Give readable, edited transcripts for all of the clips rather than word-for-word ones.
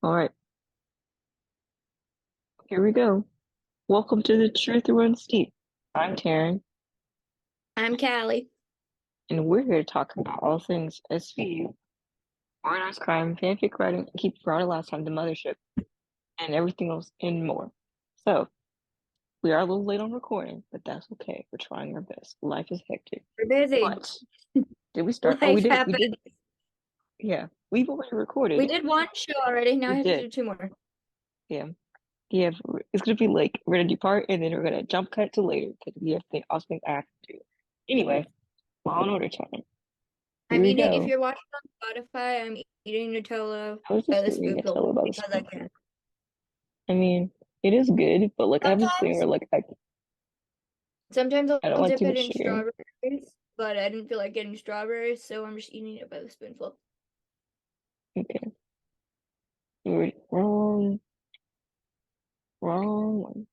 All right, here we go. Welcome to the Truth Runs Deep. I'm Taryn, I'm Callie. and we're here to talk about all things SVU, organized crime, fanfic writing, keep running last time, the mothership, and everything else and more. So, we are a little late on recording, but that's okay. We're trying our best. Life is hectic. We're busy. But did we start? Oh, we Life did. We happens. did. Yeah, we've already We recorded. did one show already. Now We we have to did. do two more. Yeah. Yeah, it's gonna be like we're gonna do part and then we're gonna jump cut to later because we have also things I have to do. Anyway, Law and Order time. Here I'm we eating. If go. you're watching on Spotify, I'm eating Nutella I was by just the reading a spoonful tell about this. because I can. I mean, it is good, but like I have this thing Sometimes, where like sometimes I don't I'll like dip too it much in sugar. strawberries, but I didn't feel like getting strawberries, so I'm just eating it by the spoonful. Okay, we're wrong one.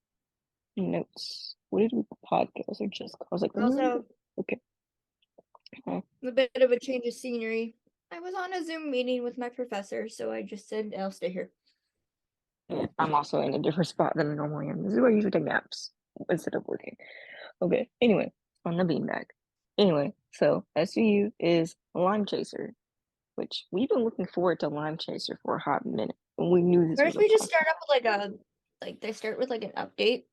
Notes. What did we podcast or just? I was like, let me read it. Also, Okay. Uh, a bit of a change of scenery. I was on a Zoom meeting with my professor, so I just said I'll stay here. yeah, I'm also in a different spot than I normally am. This is where I usually take naps instead of working. Okay. Anyway, on the beanbag. Anyway, so SVU is Lime Chaser, which we've been looking forward to Lime Chaser for a hot minute. And we knew this was First, a we just possibility. start up with they start with like an update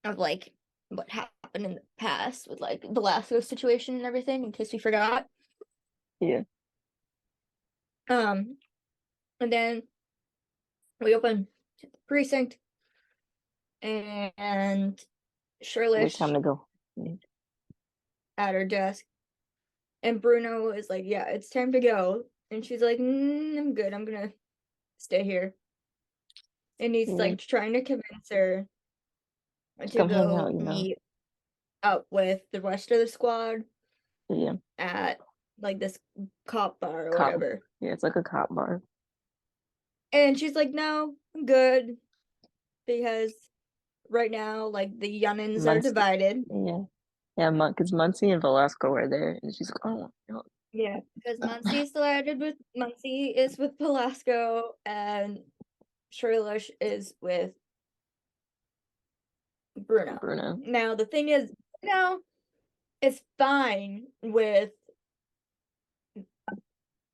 of like what happened in the past with like the Velasco situation and everything, in case we forgot. Yeah. Um, and then we open the precinct and It was time Shirlish to go. Yeah. at her desk, and Bruno is like, "Yeah, it's time to go," and she's like, "I'm good. I'm gonna stay here." And he's Yeah. like trying to convince her Just to come hang out, go you know. meet up with the rest of the squad Yeah. at like this cop bar or Cop. whatever. Yeah, it's like a cop bar. And she's like, "No, I'm good," because right now, like the youngins are Muncie. divided. Yeah. Yeah, because Muncie and Velasco are there. And she's like, oh, no. Yeah, because Muncie is with Velasco and Shirlish is with Bruno. Bruno. Now the thing is, Bruno is fine with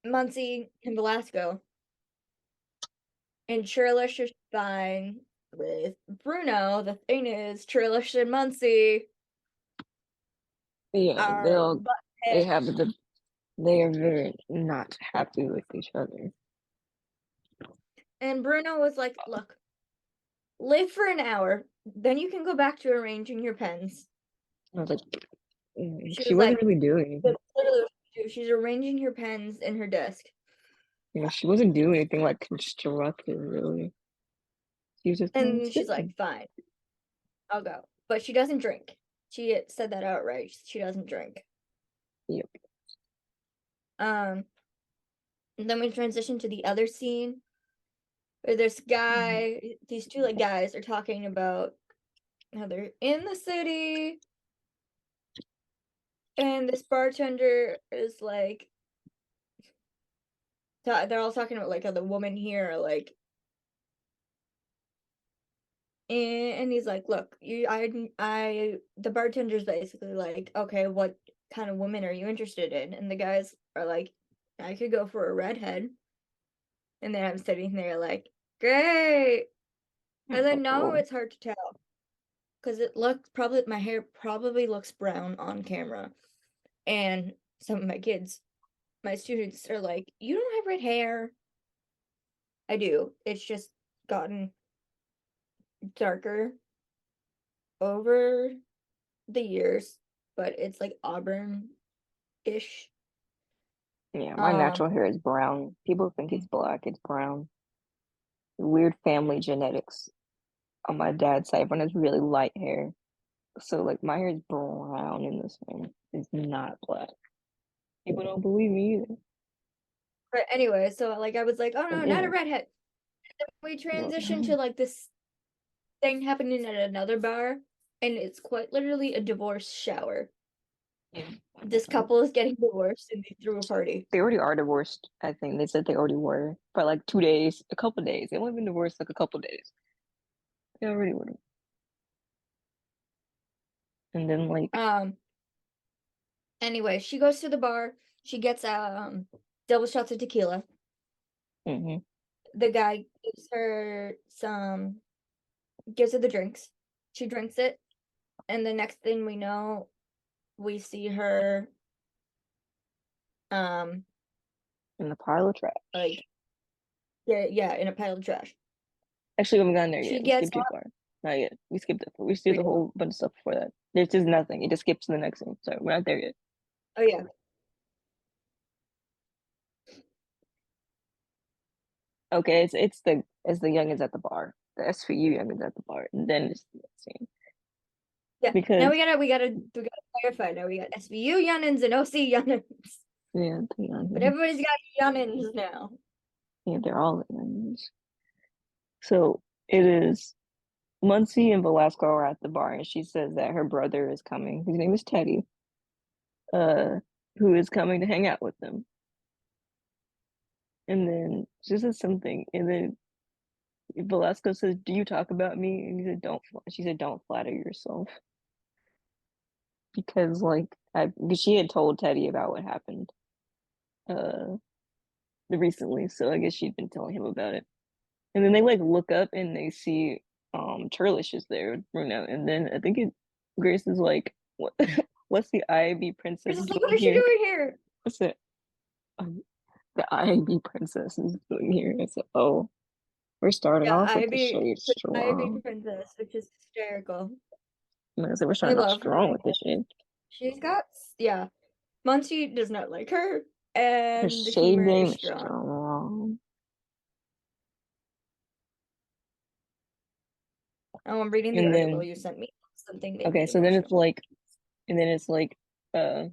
Muncie and Velasco, and Shirlish is fine with Bruno. The thing is, Shirlish and Muncie Yeah, are butt they heads. have they are very not happy with each other. And Bruno was like, "Look, live for an hour, then you can go back to arranging your pens." I was like, She she was wasn't like, really doing anything. "That's literally what she do. She's arranging her pens in her desk." You know, she wasn't doing anything like constructive, really. She was just kind of And she's like, sitting. "Fine, I'll go." But she doesn't drink. She said that outright. She doesn't drink. Yep. Um, and then we transition to the other scene where this guy, these two like guys are talking about how they're in the city, and this bartender is like, they're all talking about like how the woman here, like, and he's like, "Look, the bartender's basically like, okay, what kind of woman are you interested in?" And the guys are like, "I could go for a redhead." And then I'm sitting there like, "Great." And then now Oh, it's hard to tell because it looks probably my hair probably looks brown on camera. And some of my kids, my students are like, "You don't have red hair." I do. It's just gotten darker over the years, but it's like auburn-ish. yeah, my Um, natural hair is brown. People think it's black, it's brown. Weird family genetics. On my dad's side, everyone has really light hair. So like my hair is brown in this one. It's not black. People don't believe me either. but anyway, so like I was like, "Oh But no, not a anyway, redhead." We well, transitioned to like this thing happening at another bar, and it's quite literally a divorce shower. Yeah. This couple is getting divorced and they threw a party. They already are divorced, I think. They said they already were for like 2 days, a couple days. They only been divorced like a couple days. They already were. And then like, Um, anyway, she goes to the bar. She gets double shots of tequila. hmm The guy gives her the drinks. She drinks it, and the next thing we know, we see her um in the pile of like trash. yeah, in a pile of trash. Actually, we haven't gotten there She yet. We gets skipped too far. Not yet. We skipped it. We skipped we a did. whole bunch of stuff before that. There's just nothing. It just skips to the next thing. So we're not there yet. Oh yeah. Okay, it's the youngins at the bar. The SVU youngins at the bar. And then it's the next scene. Yeah. Now Because we gotta clarify. Now we got SVU Yunnins and OC Yunnins. yeah, the But youngins. everybody's got Yunnins now. Yeah, they're all the youngins. So it is Muncie and Velasco are at the bar and she says that her brother is coming. His name is Teddy, uh, who is coming to hang out with them. And then she says something, and then Velasco says, "Do you talk about me?" And he said, "Don't." She said, "Don't flatter yourself," because because she had told Teddy about what happened uh recently, so I guess she'd been telling him about it. And then they like look up and they see Turlish is there, Bruno, and then I think Grace is like, "What? What's the IAB It's princess just like, what doing is she here?" doing here? What's it? The IAB princess is doing here. I said, "Oh, we're starting Yeah, off with the shade IB strong." Princess, which is hysterical. I said, "We're I starting off love her, strong I with the guess. shade." She's got yeah. Muncie does not like her, Her and the shade humor is game is strong. strong. Oh, I'm reading the And article then you sent me. Something made okay, me so then it's emotional. like and then it's like uh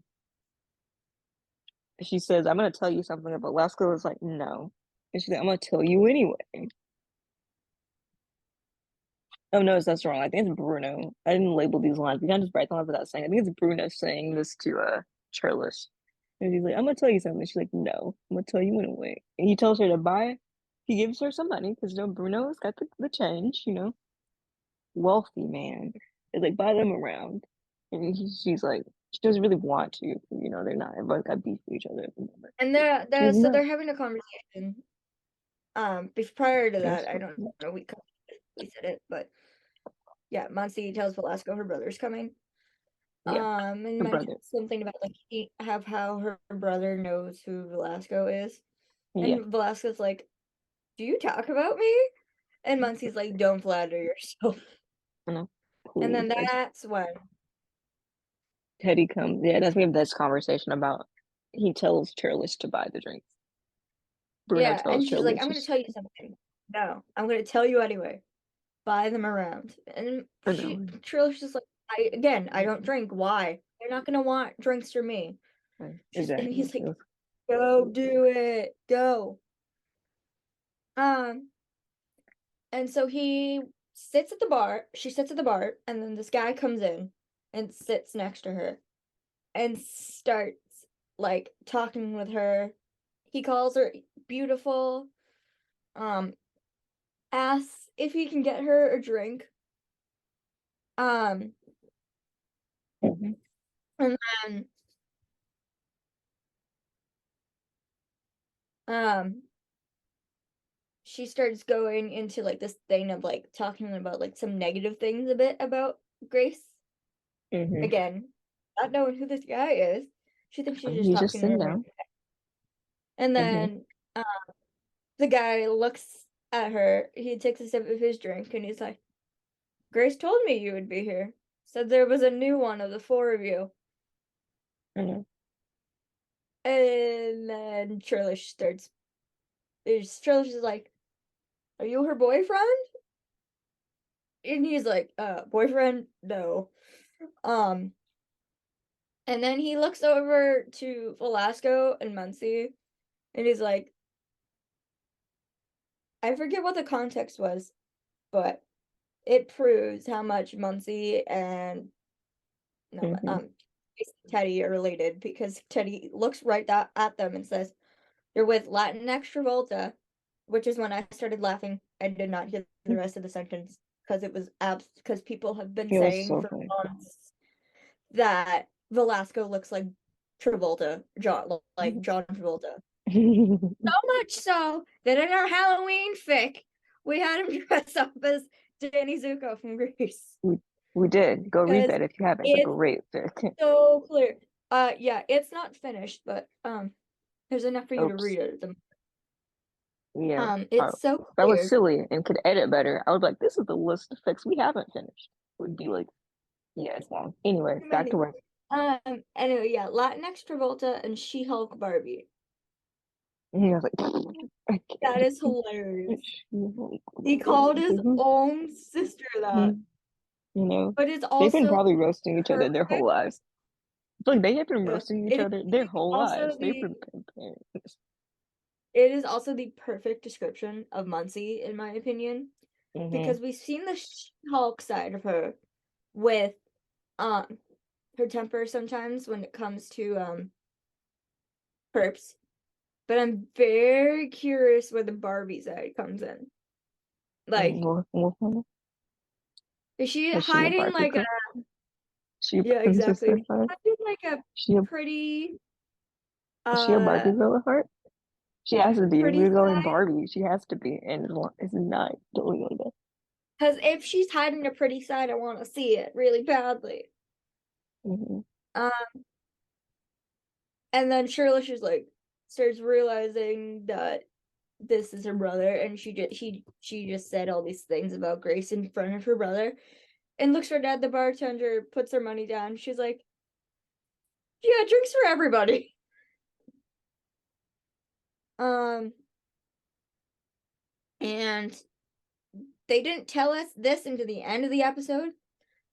she says, "I'm gonna tell you something," but Lasco is like, "No." And she's like, "I'm gonna tell you anyway." Oh no, that's wrong. I think it's Bruno. I didn't label these lines. We can't just write them up without saying. I think it's Bruno saying this to Charles. And he's like, "I'm gonna tell you something." She's like, "No, I'm gonna tell you anyway." And he tells her to buy. He gives her some money because Bruno's got the change, wealthy man. It's like buy them around. And she's like, she doesn't really want to. They're not. Everyone's got beef with each other at the moment. And She goes, so no. they're having a conversation. Prior to There's that, I don't know. We said it, but yeah, Muncie tells Velasco her brother's coming. yeah, And her mentions brother. something about like how her brother knows who Velasco is, Yeah, and Velasco's like, "Do you talk about me?" And Muncie's like, "Don't flatter yourself." I know. And Please. then that's when, Teddy comes. Yeah, we have this conversation about he tells Turles to buy the drinks. Bruno yeah, and tells she's like, Turles "I'm gonna tell you something." No, I'm gonna tell you anyway. Buy them around. And I know. Trill's just like, I don't drink. Why? They're not gonna want drinks from me. And Exactly. he's like, go do it. Go. Um, and so he sits at the bar. She sits at the bar, and then this guy comes in and sits next to her and starts like talking with her. He calls her beautiful. Um, asks if he can get her a drink. Um, Mhm. and then um she starts going into like this thing of like talking about like some negative things a bit about Grace. Mhm. Again, not knowing who this guy is. She thinks she's just He's just talking to sitting her. down. And Mhm. then the guy looks at her. He takes a sip of his drink and he's like, Grace told me you would be here. Said there was a new one of the four of you. I know. And then Trillish is like, are you her boyfriend? And he's like, boyfriend? No. Um, and then he looks over to Velasco and Muncie, and he's like, I forget what the context was, but it proves how much Muncie and no, Mhm. Grace and Teddy are related because Teddy looks right at them and says, "You're with Latinx Travolta," which is when I started laughing. I did not hear the rest of the sentence because it was because people have been It was saying so for funny. months that Velasco looks like Travolta, like Mhm. John Travolta. So much so that in our Halloween fic, we had him dress up as Danny Zuko from Greece we we did. Go read because that if you haven't. It's a it's great fic. so clear. Yeah, it's not finished, but there's enough for you to Oops. read it. Yeah. It's so If I was clear. silly and could edit better, I would be like, this is the list of fics we haven't finished. It would be like, yeah, it's long. Anyway, Too back to many. work. Anyway, yeah, Latinx Travolta and She-Hulk Barbie. And I was like, I That is can't. hilarious. He called his own sister that, You know, but it's they've been also probably roasting each other their whole perfect. lives. It's like they have been Yeah, roasting each it other is their whole also lives. They've the been comparing. it is also the perfect description of Muncie, in my opinion, Mm-hmm. because we've seen the Hulk side of her with um her temper sometimes when it comes to perps. But I'm very curious where the Barbie side comes in. Like, is she Is she a hiding Barbie like a girl? She a yeah, princess exactly. at Is she heart? hiding like a She a pretty is she a Barbie girl at heart? She has to be. If pretty we're going side? Barbie, she has to be. And it's not doing like that. Because if she's hiding a pretty side, I want to see it really badly. Mm-hmm. Um, and then Shirley, she's like starts realizing that this is her brother, and she just said all these things about Grace in front of her brother, and looks right at the bartender, puts her money down. She's like, "Yeah, drinks for everybody." Um, and they didn't tell us this into the end of the episode,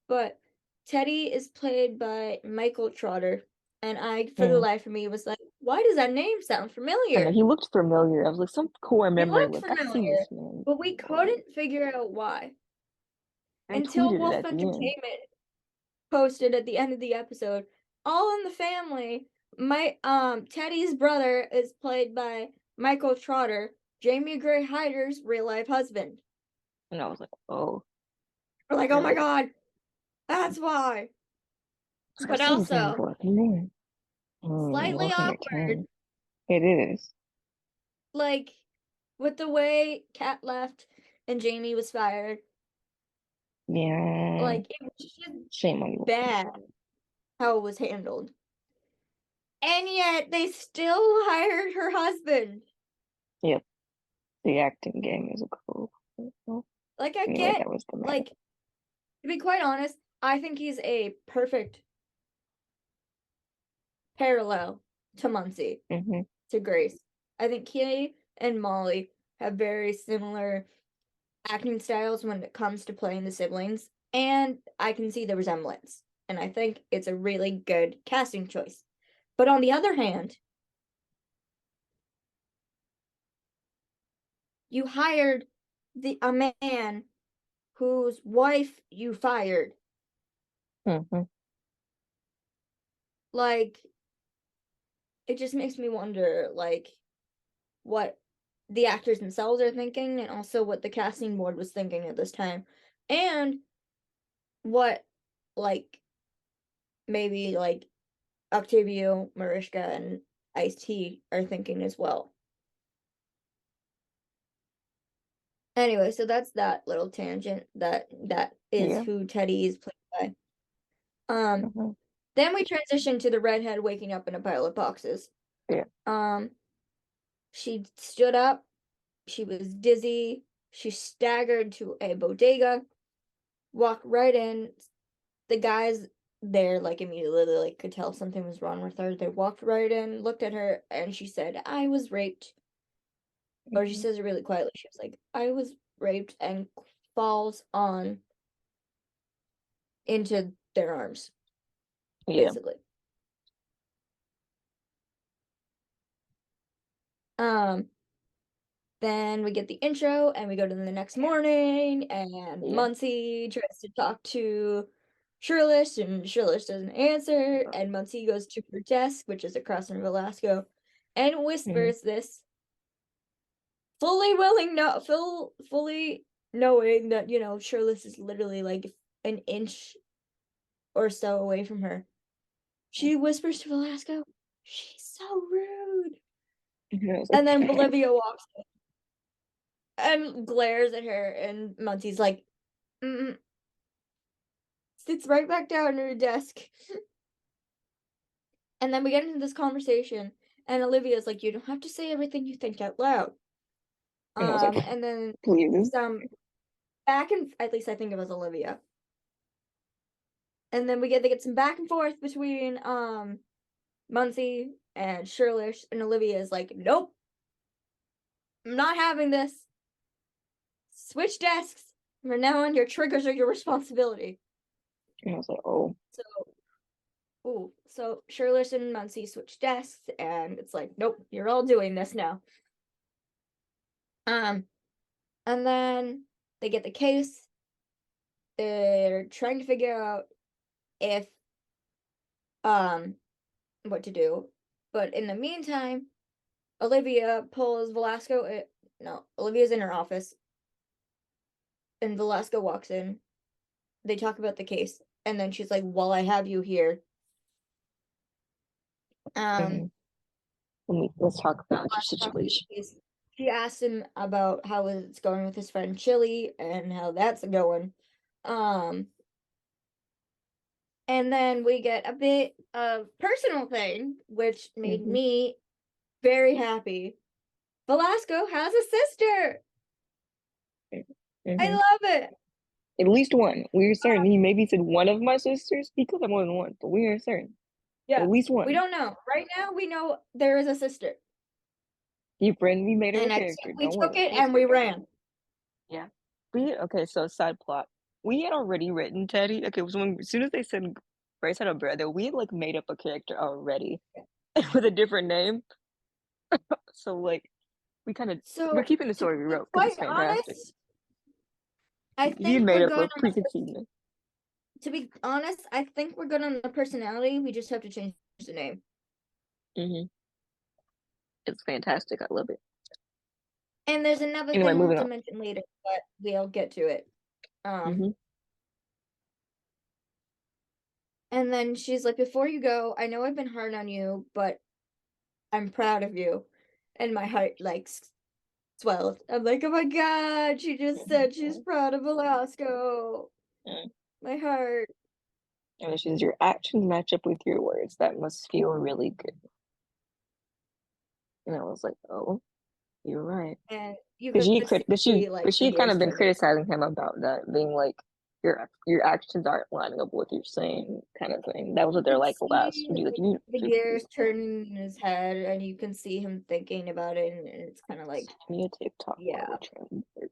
but Teddy is played by Michael Trotter, and I, for the Mm. life of me, was like, "Why does that name sound I know familiar?" he looked familiar. I was like, some core He memory. looked Like I've seen this familiar, man but we before. couldn't figure out why I until tweeted it Wolf at the end. Entertainment posted at the end of the episode, "All in the Family." My Teddy's brother is played by Michael Trotter, Jamie Gray Hyder's real life husband. And I was like, oh, We're like, "Oh my okay. god, that's why." So I've But seen this name also before. Man. slightly Wolf awkward, Entertainment. It is. like with the way Kat left and Jamie was fired. Yeah. Like it was just Shame on you, Wolf bad Entertainment. how it was handled. And yet they still hired her husband. Yep. The acting game is a cool. Like I Anyway, get that was the matter. like to be quite honest, I think he's a perfect parallel to Muncie, Mm-hmm. to Grace. I think he and Molly have very similar acting styles when it comes to playing the siblings, and I can see the resemblance. And I think it's a really good casting choice. But on the other hand, you hired a man whose wife you fired. Mm-hmm. Like it just makes me wonder like what the actors themselves are thinking and also what the casting board was thinking at this time. And what like maybe like Octavio, Mariska, and Ice T are thinking as well. Anyway, so that's that little tangent that is Yeah. who Teddy is played by. Mm-hmm. Then we transition to the redhead waking up in a pile of boxes. Yeah. Um, she stood up, she was dizzy, she staggered to a bodega, walked right in. The guys there like immediately like could tell something was wrong with her. They walked right in, looked at her, and she said, "I was raped." Or she Mm-hmm. says it really quietly. She was like, "I was raped," and falls on into their arms, Yeah. basically. Um, then we get the intro and we go to the next morning and Yeah. Muncie tries to talk to Shirlish, and Shirlish doesn't answer, and Muncie goes to her desk, which is across from Velasco, and Mhm. whispers this, fully knowing that, Shirlish is literally like an inch or so away from her. She whispers to Velasco, "She's so rude." And I was And then like, Bolivia walks in and glares at her, and Muncie's like, mm, sits right back down at her desk. And then we get into this conversation, and Olivia's like, "You don't have to say everything you think out loud." and I was like, And then please. some back and at least I think it was Olivia. And then they get some back and forth between Muncie and Shirlish, and Olivia is like, "Nope, I'm not having this. Switch desks. From now on, your triggers are your responsibility." And I was like, oh. So, so Shirlish and Muncie switch desks, and it's like, "Nope, you're all doing this now." Um, and then they get the case. They're trying to figure out if um what to do. But in the meantime, Olivia pulls Velasco no, Olivia's in her office, and Velasco walks in. They talk about the case, and then she's like, "While I have you here, um, Mhm. Let's talk about your Velasco talks about situation. the case." She asks him about how it's going with his friend Chili and how that's going. Um, and then we get a bit of personal thing, which made Hmm. me very happy. Velasco has a sister. I Hmm. love it. At least one. We are certain. He maybe said one of my sisters. He could have more than one, but we are certain. At Yeah, least we one. don't know. Right now, we know there is a sister, You friend, we made her a and character. we Don't took worry. it We'll and we stick it. ran. Yeah. Okay, so side plot. We had already written Teddy. Okay, so as soon as they said Grace had a brother, we had like made up a character already with a different name. So like we kind of we're So keeping the to story we be wrote because quite it's fantastic. honest, I You think made we're up good a on the. preconceived name. To be honest, I think we're good on the personality. We just have to change the name. Hmm. It's fantastic. I love it. And there's another Anyway, thing we'll have moving to on. mention later, but we'll get to it. Um, Hmm. and then she's like, "Before you go, I know I've been hard on you, but I'm proud of you." And my heart like swelled. I'm like, "Oh my god, she just said she's Hmm. proud of Velasco." Hmm. My heart. And she says your actions match up with your words. That must feel really good. And I was like, oh, you're right. And you Because could see like she the had kind gears of been turning. criticizing him about that, being like your actions aren't lining up with what you're saying, kind of thing. That was what You they're could like last. see Would you like like you the to gears turning in his head, and you can see him thinking about it, and it's kind of like, send me a TikTok while we're yeah. trying to work?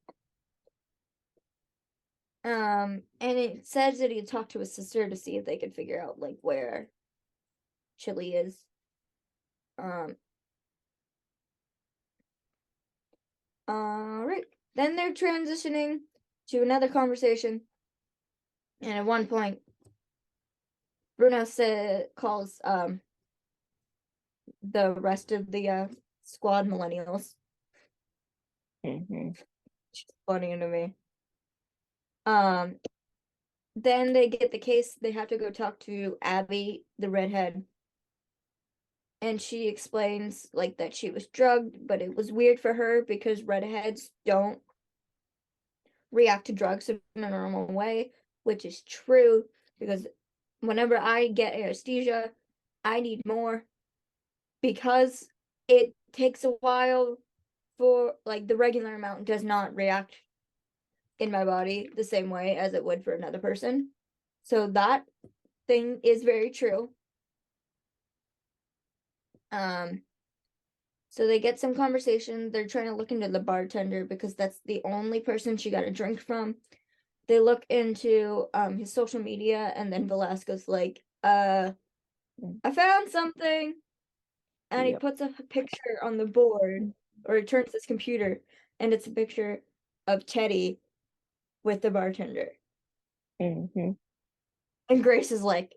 And it says that he talked to his sister to see if they could figure out like where Chili is. Um, all right. Then they're transitioning to another conversation, and at one point, Bruno calls the rest of the squad millennials. Hmm. Which is funny to me. Um, then they get the case. They have to go talk to Abby, the redhead, and she explains like that she was drugged, but it was weird for her because redheads don't react to drugs in a normal way, which is true because whenever I get anesthesia, I need more because it takes a while for like the regular amount does not react in my body the same way as it would for another person. So that thing is very true. Um, so they get some conversation. They're trying to look into the bartender because that's the only person she got a drink from. They look into his social media, and then Velasco's like, I found something. And he Yep. puts a picture on the board, or he turns his computer, and it's a picture of Teddy with the bartender. Hmm. And Grace is like,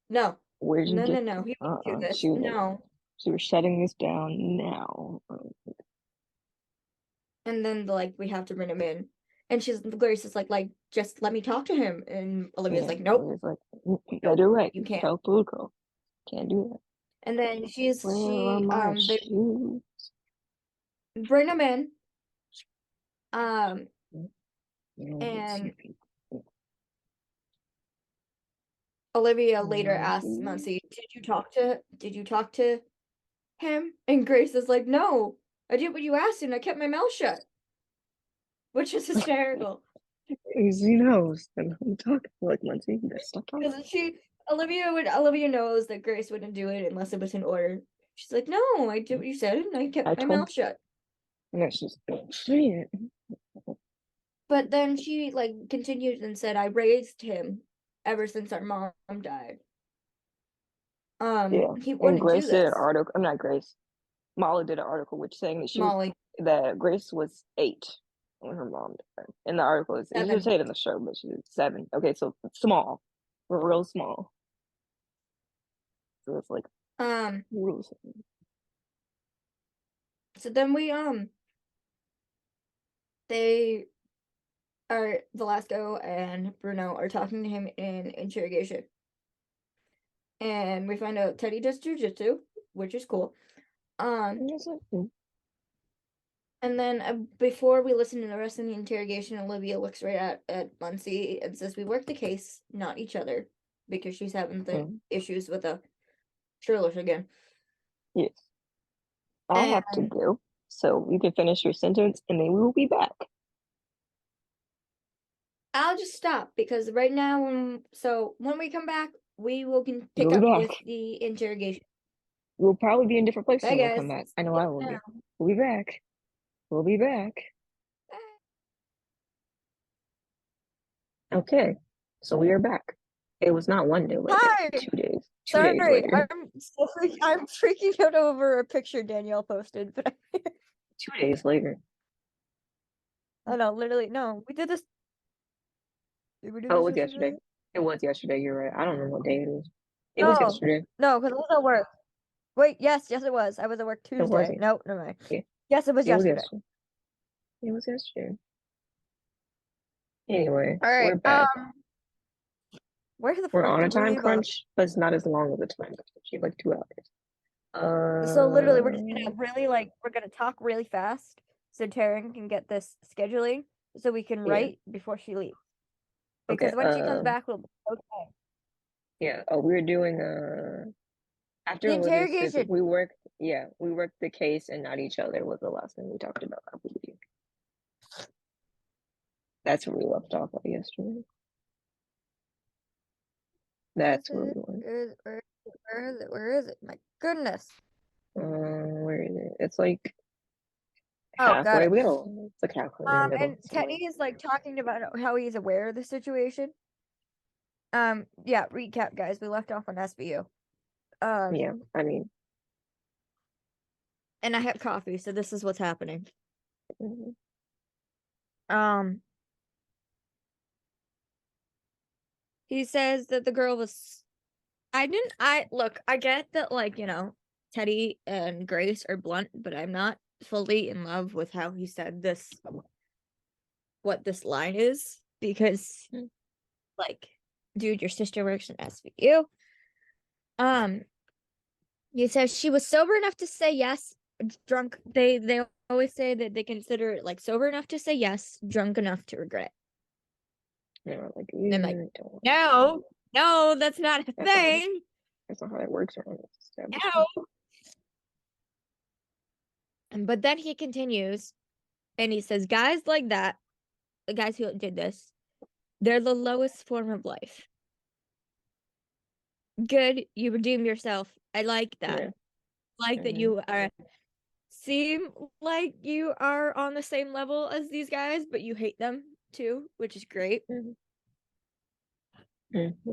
no, Where'd you no, no, get no, them? he wouldn't do this. She was like, No. she was shutting this down now. And then like we have to bring him in. And Grace is like, just let me talk to him. And Olivia's Yeah, like, nope, it's like, you gotta nope, do right. you can't. Tell Pluto. Can't do that. And then Where are my they shoes? bring him in. Um, You know, let's see and if you Olivia can later my asks shoes. Muncie, did you talk to him? And Grace is like, no, I did what you asked and I kept my mouth shut, which is hysterical. Because he knows. And I'm talking like Muncie. You gotta stop talking. Because Olivia knows that Grace wouldn't do it unless it was in order. She's like, no, I did what you said and I I kept my told mouth shut. and then she's don't say it. But then she like continued and said, I raised him ever since our mom died. Yeah. He And wouldn't do Grace did an this. article. I'm not Grace. Molly did an article which saying Molly, that Grace was 8 when her mom died. In the article, it should 7. say it in the show, but she was 7. Okay, so small, real small. So it's like Um, real small. so then they are Velasco and Bruno are talking to him in interrogation. And we find out Teddy does jujitsu, which is cool. Um, And it's like, and then before we listen to the rest of the interrogation, Olivia looks right at Muncie and says, "We work the case, not each other," because she's having the issues with the Sherlock again. yes, I have to And go. So you can finish your sentence, and then we will be back. I'll just stop because right now, when we come back, we will pick We'll be up back. with the interrogation. We'll probably be in different places Bye, when we come guys. back. I know See I you will be. now. We'll be back. We'll be back. Bye. Okay, so we are back. It was not 1 day later. Hi. 2 days. 2 days Sorry, later. I'm freaking out over a picture Danielle posted, but 2 days later. oh no, literally no. We did this. Did we do Oh, it this was yesterday. yesterday? It was yesterday. You're right. I don't remember what day it is. It was No, yesterday. no, because I was at work. Wait, yes, it was. I was at work It Tuesday. wasn't. No, never mind. Yeah, Yes, it was it was yesterday. yesterday. It was yesterday. Anyway, All right. we're back. Where the We're frick on a did we time leave off? crunch, but it's not as long as a time crunch. It's like 2 hours. So literally, we're just gonna Uh, we're gonna talk really fast so Taryn can get this scheduling so we can yeah. write before she leaves. Okay. Because when she comes back, we'll be okay. Yeah. Oh, we're doing after The Olivia says interrogation. we work. Yeah, we worked the case and not each other was the last thing we talked about. I believe that's where we left off at yesterday. That's where we went. Where is it? Where is it? My goodness. Where is it? It's like Oh, got halfway it. middle. It's like halfway in the And middle somewhere. Teddy is like talking about how he's aware of the situation. Yeah, recap, guys. We left off on SVU. Um, Yeah, I mean, and I have coffee, so this is what's happening. mhm, Um, he says that the girl was I look, I get that like, Teddy and Grace are blunt, but I'm not fully in love with how he said this what this line is because mm, like, dude, your sister works in SVU. Um, he says she was sober enough to say yes, drunk they always say that they consider it like sober enough to say yes, drunk enough to regret. like, And I'm like, don't. no, no, that's not a That's not how thing. that's not how that works around this establishment. No. But then he continues and he says, guys like that, the guys who did this, they're the lowest form of life. Good, you redeem yourself. I like that. Yeah. Like that hmm you are seem like you are on the same level as these guys, but you hate them too, which is great. hmm hmm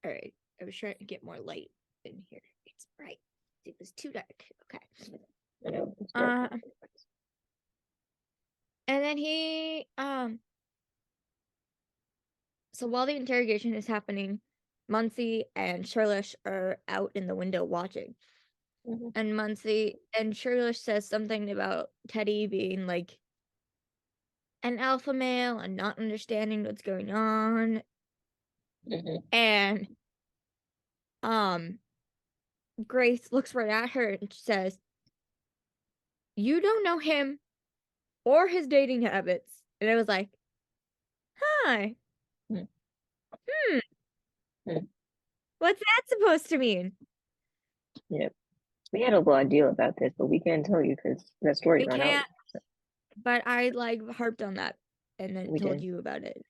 All right. I was trying to get more light in here. It's bright. It was too dark. Okay. Yeah, it's dark. Uh then so while the interrogation is happening, Muncie and Shirlish are out in the window watching. Mhm. And Shirlish says something about Teddy being like an alpha male and not understanding what's going on. Mhm. And um Grace looks right at her and says, "You don't know him or his dating habits." And I was like, "Hi. Mhm. Hmm, Mhm. what's that supposed to mean?" Yep. We had a little idea about this, but we can't tell you because that story We ran out. can't, but I like harped on that and then We told did. you about it.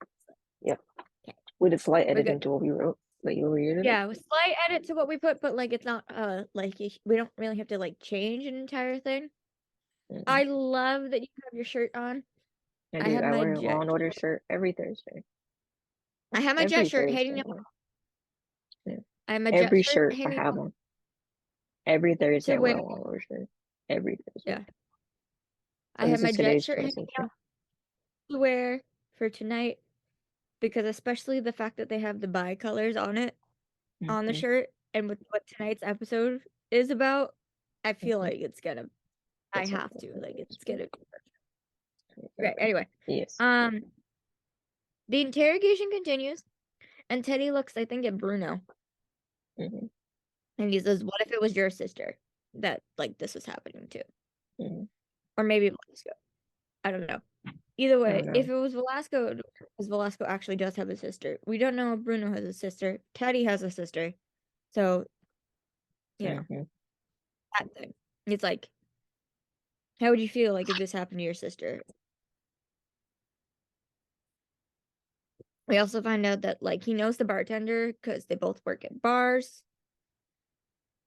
Yep. Okay, We did slight we're good. editing to what we wrote, but you read it. Yeah, with slight edit to what we put, but like it's not like we don't really have to like change an entire thing. Mhm. I love that you have your shirt on. I I do. have I my wear a Law jet. and Order shirt every Thursday. I have my jet Every shirt Thursday. hanging. Yeah. I have my jet Every shirt shirt I hanging have one. Every Thursday to I wear wear. a Law and Order shirt. Every Thursday. Yeah, I So have this my is jet today's shirt hanging 22nd. out to wear for tonight because especially the fact that they have the bi-colors on it on the Mm-hmm. shirt and with what tonight's episode is about, I feel Mm-hmm. like it's gonna. I It's have to okay. like It's it's okay. gonna. It's Okay. okay. Anyway, Yes. um, the interrogation continues, and Teddy looks, I think, at Bruno, Mm-hmm. and he says, "What if it was your sister that like this was happening to, Mm-hmm. or maybe Velasco? I don't know. Either I don't way, if know. it was Velasco, because Velasco actually does have a sister. We don't know if Bruno has a sister. Teddy has a sister, so you know Mm-hmm. that thing. It's like, how would you feel like if this happened to your sister?" We also find out that like he knows the bartender because they both work at bars.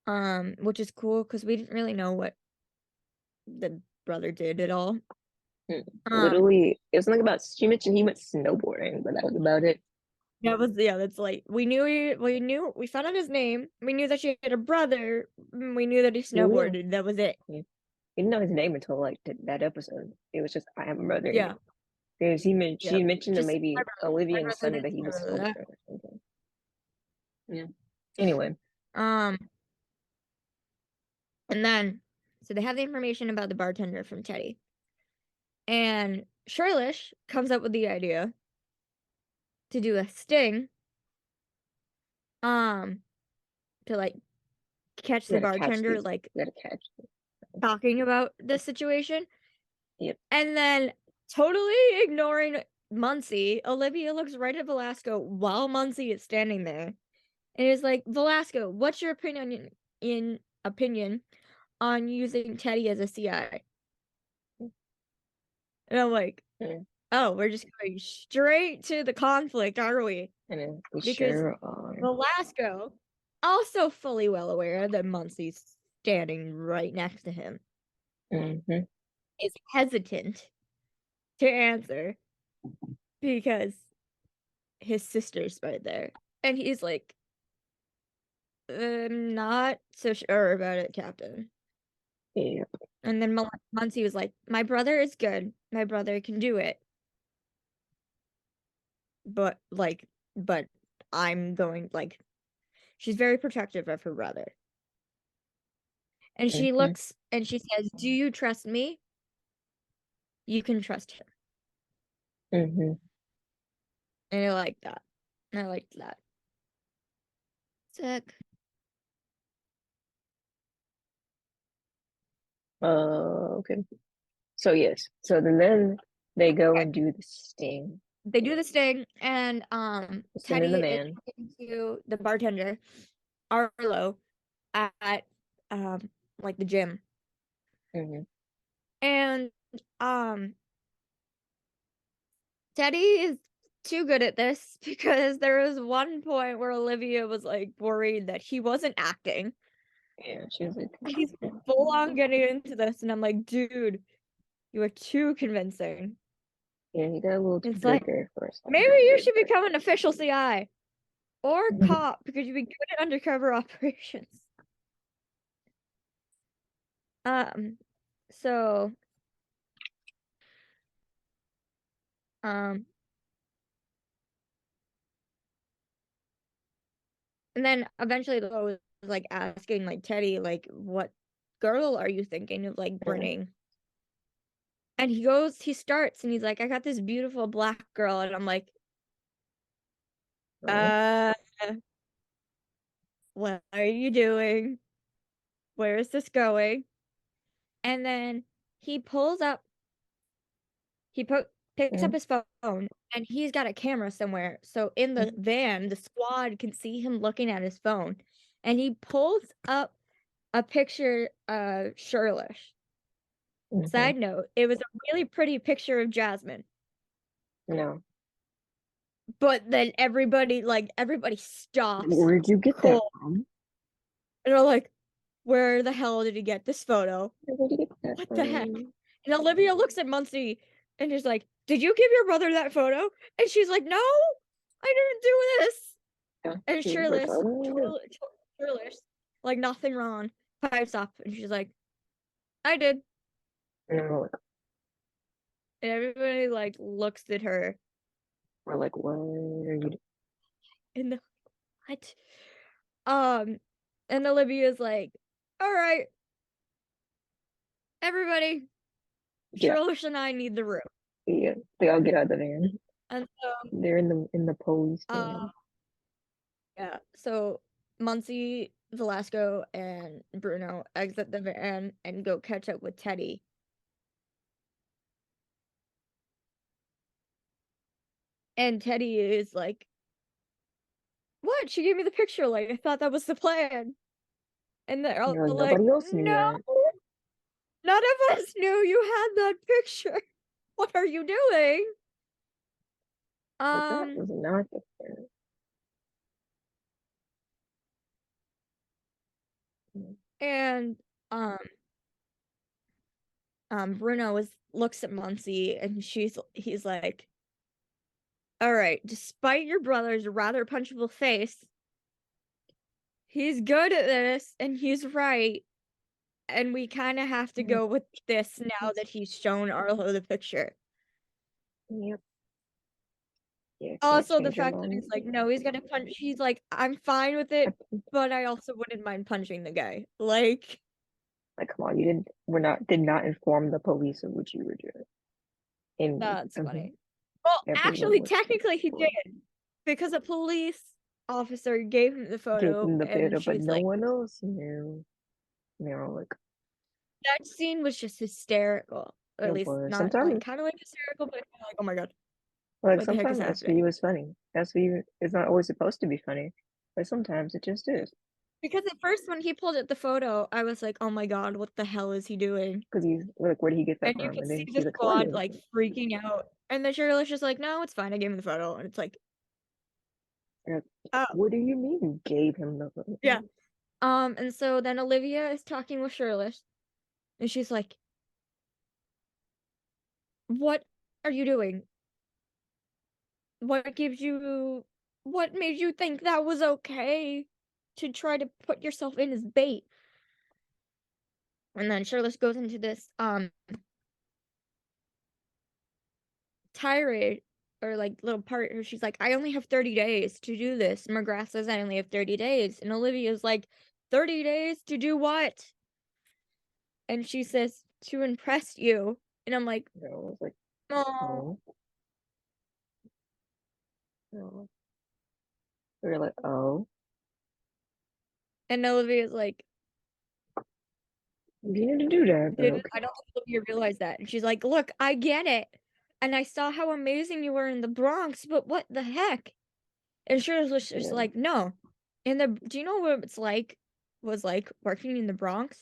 Which is cool because we didn't really know what the brother did at all. Mm. Um, Literally, it was something about she mentioned he went snowboarding, but that was about it. that was yeah, that's like we found out his name. We knew that she had a brother. We knew that he Yeah, we didn't. snowboarded. That was it. Yeah. We didn't know his name until like that episode. It was just I have a brother. Yeah, Because yeah. she mentioned to Just maybe Olivia and my Sunny brother that he was this. snowboarding or something. Yeah. Anyway. Um, and then so they have the information about the bartender from Teddy, and Shirlish comes up with the idea to do a sting. Um, to like catch You the gotta catch bartender these. like You gotta catch these. talking about this situation, Yep. and then totally ignoring Muncie, Olivia looks right at Velasco while Muncie is standing there, and is like, "Velasco, what's your opinion on using Teddy as a CI?" And I'm like, Mm. "Oh, we're just going straight to the conflict, are we?" And then we Because sure are. Velasco, also fully well aware that Muncie's standing right next to him, Mm-hmm. is hesitant to answer because his sister's right there. And he's like, "I'm not so sure about it, Captain." Yeah. And then Muncie was like, "My brother is good. My brother can do it. But but I'm going like," she's very protective of her brother. And she Mm-hmm. looks and she says, "Do you trust me? You can trust him." Mm-hmm. And I like that. I liked that. Sick. Okay. So yes. So then they go and do the sting. They do this thing, and Sending the Teddy is man. talking to the bartender, Arlo, at like the gym. Mm-hmm. And um Teddy is too good at this because there was one point where Olivia was like worried that he wasn't acting. Yeah, she was like, He's full on getting into this, and I'm like, dude, you are too convincing. yeah, he got a little too It's good like there for a maybe second. you should become an official CI or cop because you'd be good at undercover operations. Um, so Um, and then eventually I was like asking like Teddy, like, what girl are you thinking of like Yeah. bringing? And he starts and he's like, I got this beautiful black girl. And I'm like, Oh. uh, what are you doing? Where is this going? And then he pulls up, he picks up Mm, his phone and he's got a camera somewhere. So in the mm, van, the squad can see him looking at his phone. And he pulls up a picture of Shirlish. mhm. Side note, it was a really pretty picture of Jasmine. No. But then everybody stops Where'd you get that cold from? and are like, where the hell did he get this photo? Where'd you get that What the heck? from? And Olivia looks at Muncie and is like, did you give your brother that photo? And she's like, no, I didn't do this. Yeah. And She was like, Shirless, oh, Shirless, like nothing wrong, pipes up and she's like, I did. no. And everybody like looks at her We're like, what are you doing? and they're like, what? And Olivia's like, all right, everybody, Get out. Shirless and I need the room. Yeah. They all get out of the van. And so, They're in the police uh, van. yeah, so Muncie, Velasco, and Bruno exit the van and go catch up with Teddy. And Teddy is like, what? She gave me the picture. Like, I thought that was the plan. And they're all You're like, like, nobody else knew no, that. none of us knew you had that picture. What are you doing? But that Um, was not the plan. and um, Bruno looks at Muncie and he's like, all right, despite your brother's rather punchable face, he's good at this and he's right. And we kind of have to Yep. go with this now that he's shown Arlo the picture. Yep. Yeah, can't Also, the change your fact that mind. he's like, no, he's gonna punch. He's like, I'm fine with it, but I also wouldn't mind punching the guy. Like, Like, come on, you didn't. Did not inform the police of what you were doing, and that's funny. Well, everyone actually, was technically, he for it. did because a police officer gave him the Gave photo, them the and photo, but she's no like, one else knew. And they were all like, that scene was just hysterical. Or at it least was. not like Sometimes, kind of like hysterical, but kinda like, oh my god, like what the heck is sometimes happening? SV was funny. SV is not always supposed to be funny, but sometimes it just is. Because at first when he pulled up the photo, I was like, "Oh my god, what the hell is he doing?" Because he's like, where did he get that And you from? could And see then the she's like, what squad is like it? freaking out. And the journalist just like, "No, it's fine. I gave him the photo." And it's like, And like, "Oh, what do you mean you gave him the yeah." photo? And so then Olivia is talking with Shirley, and she's like, "What are you doing? What gives you what made you think that was okay to try to put yourself in as bait?" And then Shirley goes into this tirade or like little part where she's like, I only have 30 days to do this. And McGrath says I only have 30 days. And Olivia's like, 30 days to do what? And she says, to impress you. And I'm like, You know, I was like, oh. oh, no. We were like, oh, And Olivia's like, you need to do that, but didn't okay. I don't think Olivia realized that. And she's like, look, I get it. And I saw how amazing you were in the Bronx, but what the heck? And she was just Yeah, like, no. And do you know what it's like was like working in the Bronx?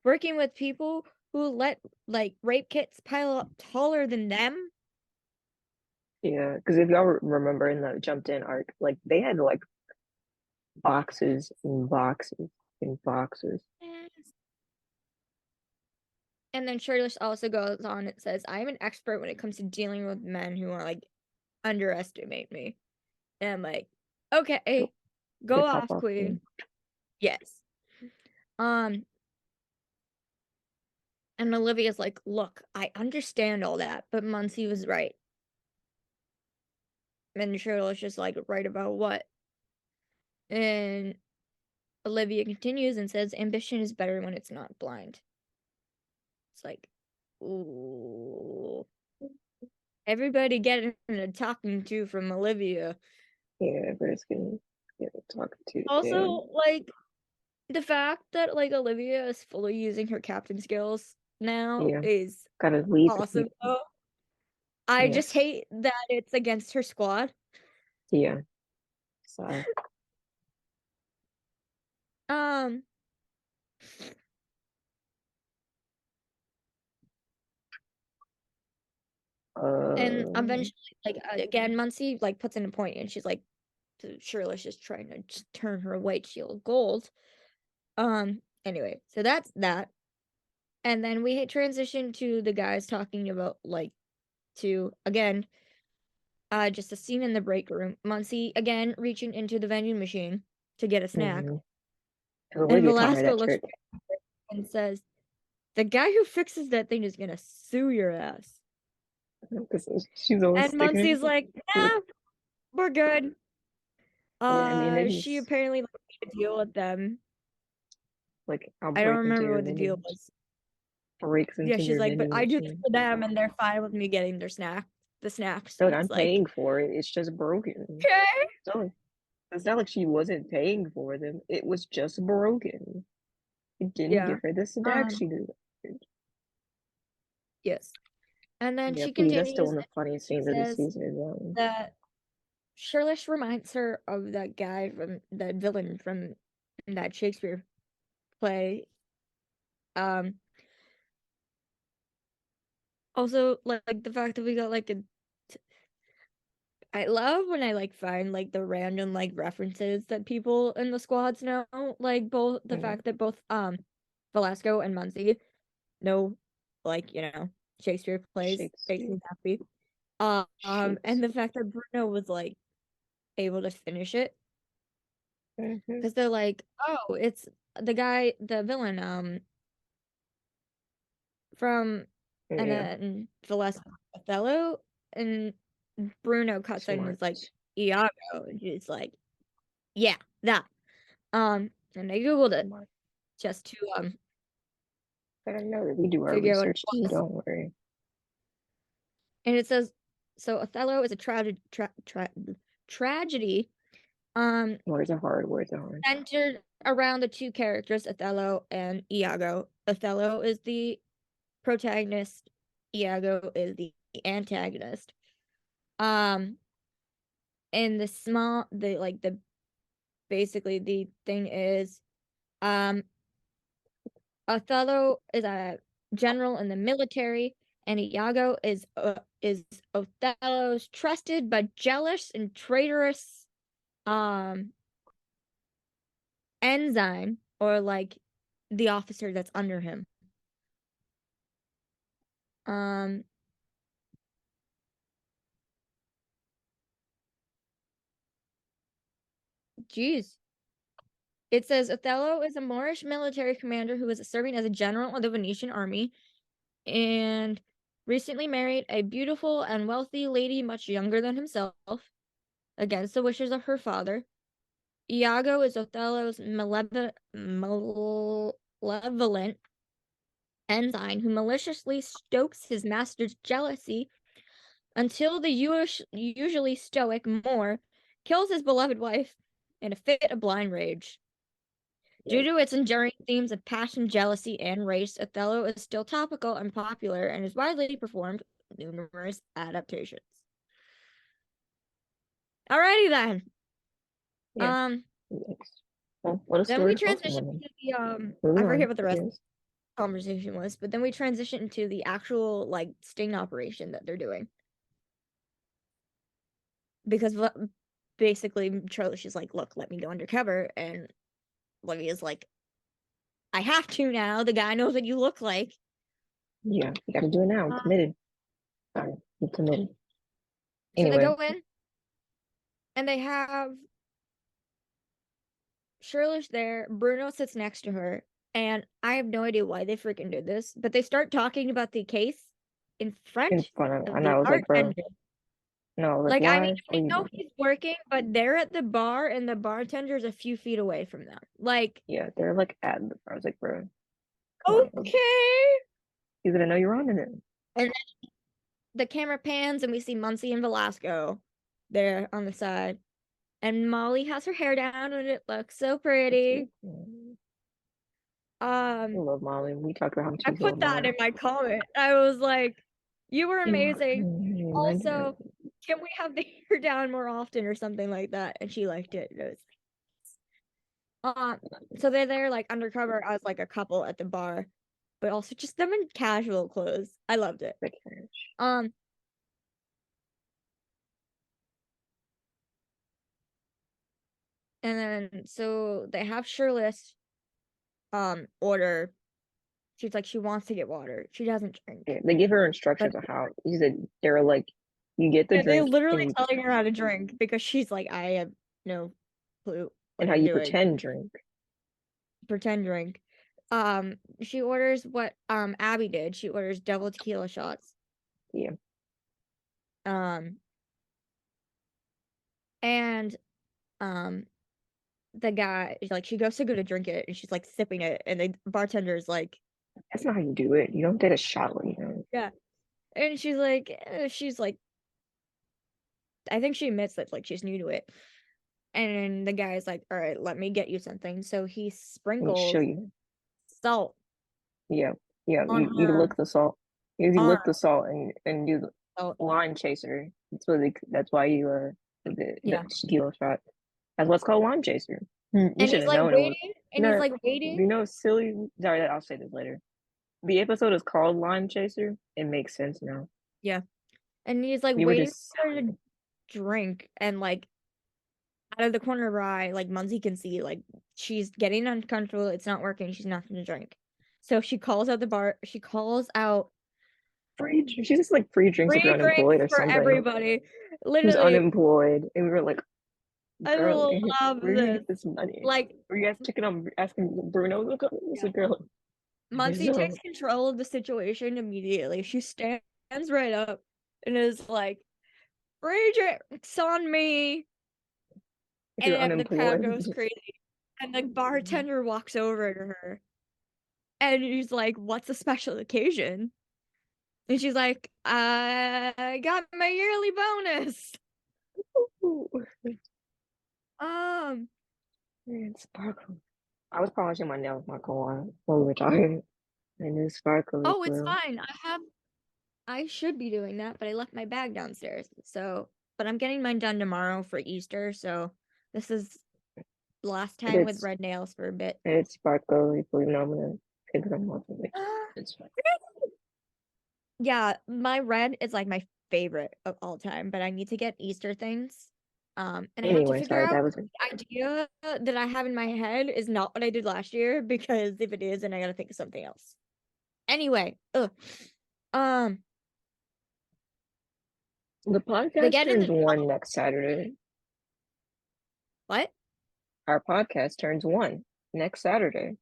Working with people who let like rape kits pile up taller than them. yeah. Because if y'all remember in the jumped in arc, like they had like boxes and boxes and boxes. Yes. And then Shirley also goes on and says, I'm an expert when it comes to dealing with men who are like underestimate me. And I'm like, Yep, okay, the go top off, off queen. thing. Yes. Um, and Olivia's like, look, I understand all that, but Muncie was right. And Cheryl's just like, right about what? And Olivia continues and says, ambition is better when it's not blind. It's like, ooh. Everybody getting a talking to from Olivia. Yeah, everybody's getting talking to. Yeah, Also, like, the fact that, like, Olivia is fully using her captain skills now yeah. is Gotta lead the awesome, people. though. I just Yes. hate that it's against her squad. Yeah. So, Um, and uh, eventually, like, again, Muncie, like, puts in a point, and she's like, Shirley's just trying to just turn her white shield gold. Anyway, so that's that. And then we transition to the guys talking about, like, to, again, just a scene in the break room. Muncie, again, reaching into the vending machine to get a snack. mhm. And And Olivia taught her Velasco that looks trick. and says, the guy who fixes that thing is gonna sue your ass. Because she's always And sticking Muncie's like, to, nah, we're good. yeah, I mean, they She just, apparently like, made a deal with them. like, I'll I don't break into remember your what the deal vending, was. breaks Yeah, into she's your like, but vending I do this machine. for them and they're fine with me getting the snacks. No, And I'm it's like, paying for it. It's just broken. okay. So it's not like she wasn't paying for them. It was just broken. It didn't Yeah. give her the snack Um, she deserved. yes. And then Yeah, she please. That's still continues one and of the funniest she scenes of the says season as well. that Shirlish reminds her of that guy from that villain from that Shakespeare play. Um, Also like the fact that we got like a I love when I like find like the random like references that people in the squads know. Like both the Mm, fact that both Velasco and Muncie know like, Shakespeare plays makes Shakespeare. me happy. And the Shakespeare. fact that Bruno was like able to finish it Hmm. because they're like, oh, it's the guy, the villain, from and Yeah, then Velasco Othello and Bruno cuts in and smart. is like Iago, and she's like, yeah, that. And I googled it Smart. just to But I know that we do our figure out what research it too, was, don't worry. and it says so. Othello is a tragedy, um, Words are hard, words are hard. centered around the two characters Othello and Iago. Othello is the protagonist. Iago is the antagonist. Um, and the basically the thing is, um, Othello is a general in the military, and Iago is Othello's trusted but jealous and traitorous um ensign, or like the officer that's under him. Um, geez. It says Othello is a Moorish military commander who was serving as a general of the Venetian army and recently married a beautiful and wealthy lady much younger than himself, against the wishes of her father. Iago is Othello's malevolent ensign who maliciously stokes his master's jealousy until the usually stoic Moor kills his beloved wife in a fit of blind rage. Due Yeah, to its enduring themes of passion, jealousy, and race, Othello is still topical and popular and is widely performed in numerous adaptations. Alrighty then. yeah. Um, Next. Well, what a then we story. Awesome transition woman. to the I Moving forget on, what the I rest guess. conversation was, but then we transition to the actual like sting operation that they're doing because basically Charlie, she's like, "Look, let me go undercover," and Livia's like, "I have to now. The guy knows what you look like." Yeah, you gotta do it now. I'm Uh, committed. Sorry, I'm committed. so they Anyway, go in and they have Shirley's there. Bruno sits next to her, and I have no idea why they freaking did this, but they start talking about the case in in front front of, of and the I was like, bro, bartender. No, like Like, I mean, why I are you know doing that? he's working, but they're at the bar and the bartender's a few feet away from them. Like, Yeah, they're like at the I was like, bro, come on. okay. He's gonna know you're on it. And then the camera pans and we see Muncie and Velasco there on the side. And Molly has her hair down and it looks so pretty. I Um, love Molly. We talked about how much I we love put that Molly. in my comment. I was like, you were amazing. Imagine Also, can we have the hair down more often or something like that? And she liked it. It was so they're there like undercover as like a couple at the bar, but also just them in casual clothes. I loved it. the cash. Um, and then so they have Shirless order. She's like she wants to get water. She doesn't drink. Yeah, they give her But instructions on how. He said they're like, you get the yeah, they drink literally telling her how to drink because she's like, I have no clue and what how I'm you doing. pretend drink. Pretend drink. She orders what Abby did. She orders double tequila shots. Yeah, Um, and um the guy like she goes to go to drink it and she's like sipping it and the bartender's like, that's not how you do it. You don't get a shot, you know. yeah. And she's like I think she admits that like she's new to it. And the guy's like, all right, let me get you something. So he Let me show sprinkles you. salt Yeah, yeah. on You her lick the salt. You arm. lick the salt and do the So lime chaser. That's why you the yeah. tequila shot. That's what's called lime chaser. You And should he's have like known it was. waiting You and he's know, like waiting. you know, silly. Sorry, I'll say this later. The episode is called Lime Chaser. It makes sense now. Yeah. And he's like You were waiting just for her to drink and like out of the corner of her eye, like Muncie can see like she's getting uncomfortable, it's not working, she's not gonna drink. So she calls out free. She's just like free drinks if you're free drinks unemployed or for something. everybody. Who's Literally, unemployed, and we were like, I girl, love where do you this. get this money? Like, Were you guys checking on asking Bruno? Look, it's yeah. a girl. Muncie takes So control of the situation immediately. She stands right up and is like, free drinks on me. if you're And the crowd unemployed, goes crazy. And the bartender walks over to her and he's like, what's a special occasion? And she's like, I got my yearly bonus. Um, man, sparkle. I was polishing my nails, my on while we were talking, and it's sparkly, oh, it's bro. fine. I should be doing that, but I left my bag downstairs. So, but I'm getting mine done tomorrow for Easter. So this is last And time with it's red nails for a bit. and it's sparkly, so you know I'm gonna pick them up and like it's fine. Yeah, my red is like my favorite of all time, but I need to get Easter things. And I have to Anyway, figure sorry, out that was the idea that I have in my head is not what I did last year because if it is, then I gotta think of something else. Anyway, um, the they podcast get in turns the one next Saturday. what? Our podcast turns one next Saturday,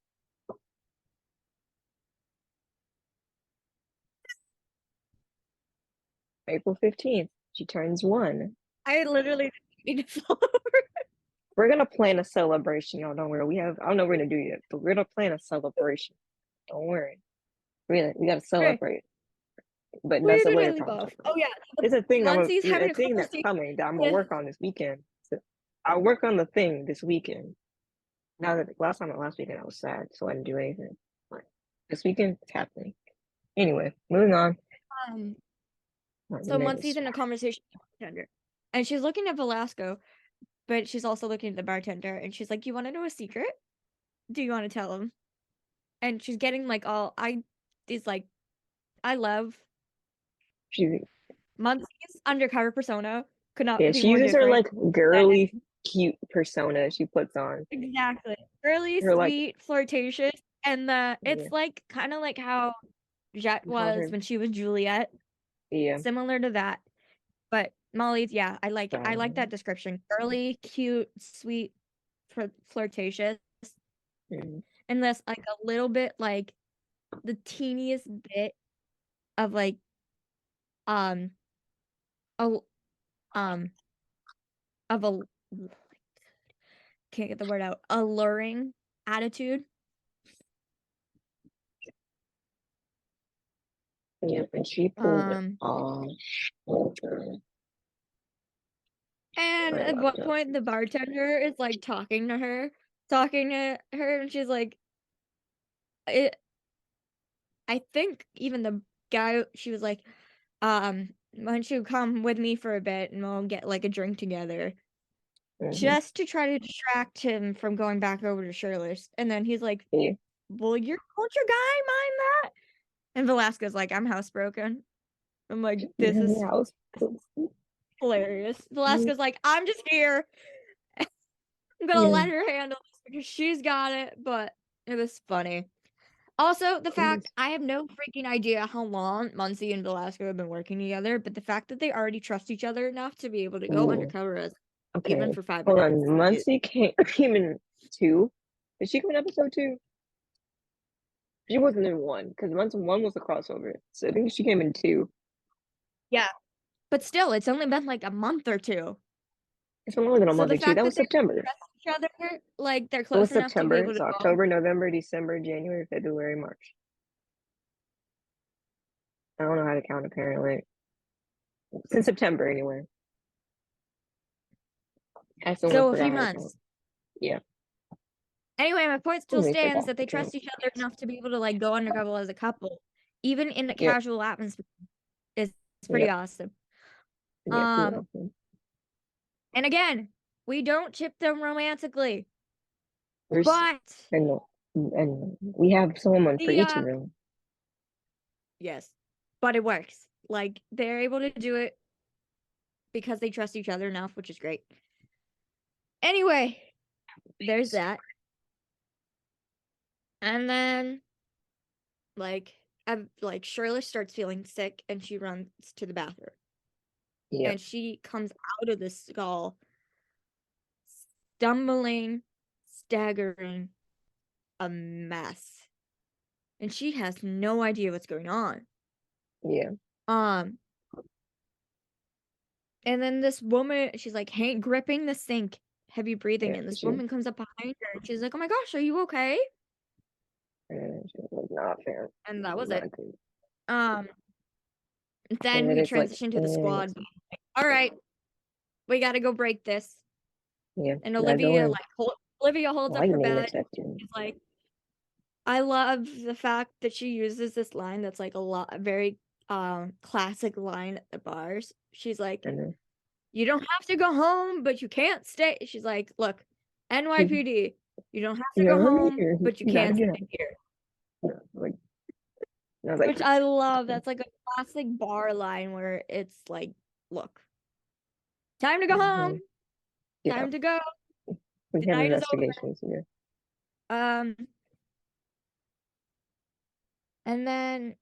April 15th. She turns one. I literally need to follow. We're gonna plan a celebration, y'all. Don't worry. I don't know what we're gonna do yet, but we're gonna plan a celebration. Don't worry. We gotta Okay, celebrate. But where that's a did I later leave off? conversation. Oh yeah, It's a thing Muncie's a having a thing that's conversation coming that I'm gonna with work on this weekend. So I'll work on the thing this weekend. Now that last weekend I was sad, so I didn't do anything. But this weekend it's happening. Anyway, moving on. um. My So man Muncie's is in a conversation with the bartender, and she's looking at Velasco, but she's also looking at the bartender, and she's like, "You want to know a secret? Do you want to tell him?" And she's getting like all I is like I love she Muncie's undercover persona could not yeah, be she more uses her different like than girly cute persona she puts on. exactly really Her like sweet, flirtatious, and the yeah, it's like kind of like how Jet we called was her when she was Juliet, yeah. similar to that. But Molly's, yeah, I like that Um, description. Girly, cute, sweet, flirtatious, mm, and this like a little bit like the teeniest bit of like um a um of a can't get the word out, alluring attitude. Yeah, and she pulled it Um, off. Over and my at one laptop. point the bartender is like talking to her, and she's like, it, I think even the guy, she was like, why don't you come with me for a bit and we'll get like a drink together, Mm-hmm. just to try to distract him from going back over to Shirley's. And then he's like, Yeah. "Will your culture guy mind that?" And Velasquez like, "I'm housebroken." I'm like, "This Yeah, is I was. hilarious." Velasquez like, "I'm just here. I'm gonna Yeah. let her handle this because she's got it." But it was funny. Also, the fact I have no freaking idea how long Muncie and Velasco have been working together, but the fact that they already trust each other enough to be able to go Ooh. undercover as even Okay. for 5 Hold minutes on. is Muncie came in two. Did she come in episode two? She wasn't in one because once one was a crossover. So I think she came in two. yeah. But still, it's only been like a month or two. It's been longer than a So month the or two. fact That that was they September. trust each other, like they're It was close enough to be September. able to So go. October, November, December, January, February, March. I don't know how to count apparently. Since September anyway. I still So a forgot few how to count. months. Yeah. Anyway, my point still Totally stands forgot that to they count. trust each other enough to be able to like go undercover as a couple, even in a Yep. casual atmosphere. It's pretty Yep. awesome. Yep. Um, Yep. and again, we don't chip them romantically, There's but and we have someone for the each of them. yes, but it works. Like they're able to do it because they trust each other enough, which is great. Anyway, there's that. And then like Shirley starts feeling sick and she runs to the bathroom. Yep. And she comes out of the skull stumbling, staggering, a mess. And she has no idea what's going on. Yeah. Um and then this woman, she's like, "Hey, gripping the sink, heavy breathing." Yeah. And this She woman comes up behind her and she's like, "Oh my gosh, are you okay?" she was not fair. And that was it. Not good. Um And then then we it's like, transition to the squad. All right, we got to go break this. yeah, And gotta go Olivia in. like Olivia holds up her Lightning bed. detector. She's like, I love the fact that she uses this line that's like a very classic line at the bars. She's like, And then "You don't have to go home, but you can't stay." She's like, "Look, NYPD, you don't have to you go know, home, but you you gotta can get up. stay here." Like, I was like, Which I love. That's like a classic bar line where it's like, "Look, time to go home. mhm, get Time up. to go. We The have night is over." investigations here. Um, and then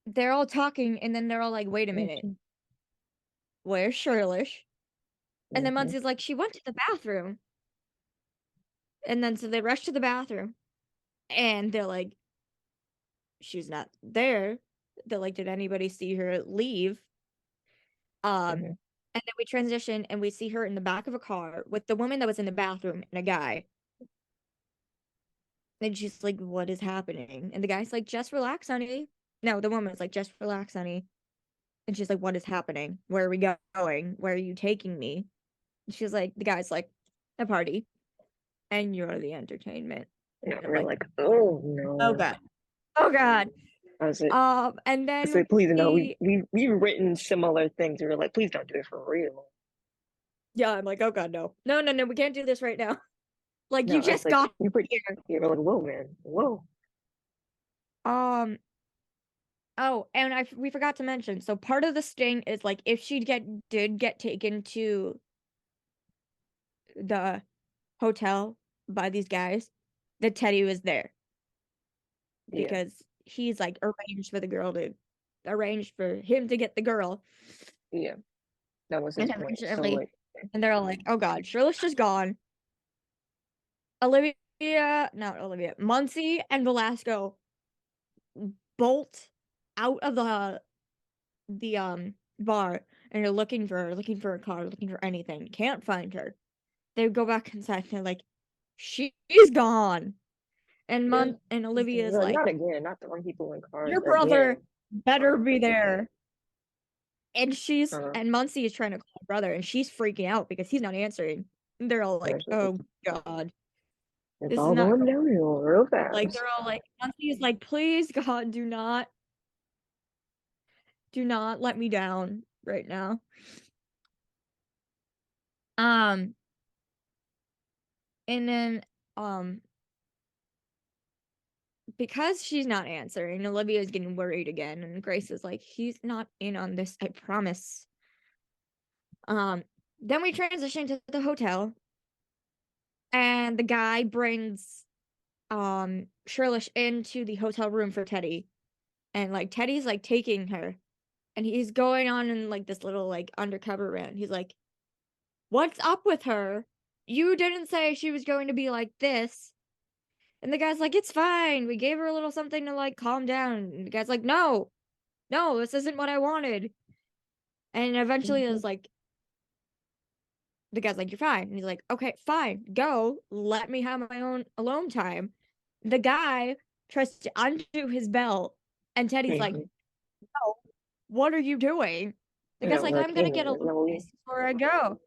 they're all talking, and then they're all like, "Wait a minute, where's Shirlish?" And then Mm-hmm. Munsey's like, "She went to the bathroom." And then so they rush to the bathroom, and they're like, "She's not there." They're like, "Did anybody see her leave?" Mm-hmm. And then we transition and we see her in the back of a car with the woman that was in the bathroom and a guy. And she's like, "What is happening?" And the guy's like, "Just relax, honey." No, the woman's like, "Just relax, honey." And she's like, "What is happening? Where are we going? Where are you taking me?" And she's like, the guy's like, "A party, and you're the entertainment." And And I'm we're like, like, oh "Oh no. God. Oh God." I was like, And I said, then please no, we we've written similar things. We were like, please don't do it for real. yeah, I'm like, "Oh God, no. No, no, no, we can't do this right now." Like No, you I was just like, got you pretty here. you were like, whoa, man. Whoa. Um, oh, and we forgot to mention, so part of the sting is like if she did get taken to the hotel by these guys, that Teddy was there Yeah, because he's like arranged for him to get the girl. yeah. That was And his point. So unfortunately, like and they're all like, "Oh God, Shirley's just gone." Not Olivia, Muncie and Velasco bolt out of the bar and they're looking for her, looking for a car, looking for anything. Can't find her. They go back inside and they're like, she's gone. And Yeah. Olivia is Like, like, not again, not throwing people in cars your brother again. better be there. Uh, And Muncie is trying to call her brother, and she's freaking out because he's not answering. And they're all yeah, like, oh God, it's this is all not going downhill real like fast. they're all like, Muncie is like, please God, do not let me down right now. Um, and then um because she's not answering, Olivia is getting worried again, and Grace is like, he's not in on this, I promise. Um, then we transition to the hotel, and the guy brings Shirlish into the hotel room for Teddy, and like Teddy's like taking her, and he's going on in like this little like undercover rant. He's like, what's up with her? You didn't say she was going to be like this. And the guy's like, it's fine. We gave her a little something to like calm down. And the guy's like, no, no, this isn't what I wanted. And eventually Mhm. it's like, the guy's like, you're fine. And he's like, okay, fine, go. Let me have my own alone time. The guy tries to undo his belt, and Teddy's like, Mhm. no, what are you doing? The Yeah, guy's like, like, I'm hey, gonna get a little no, piece before I go.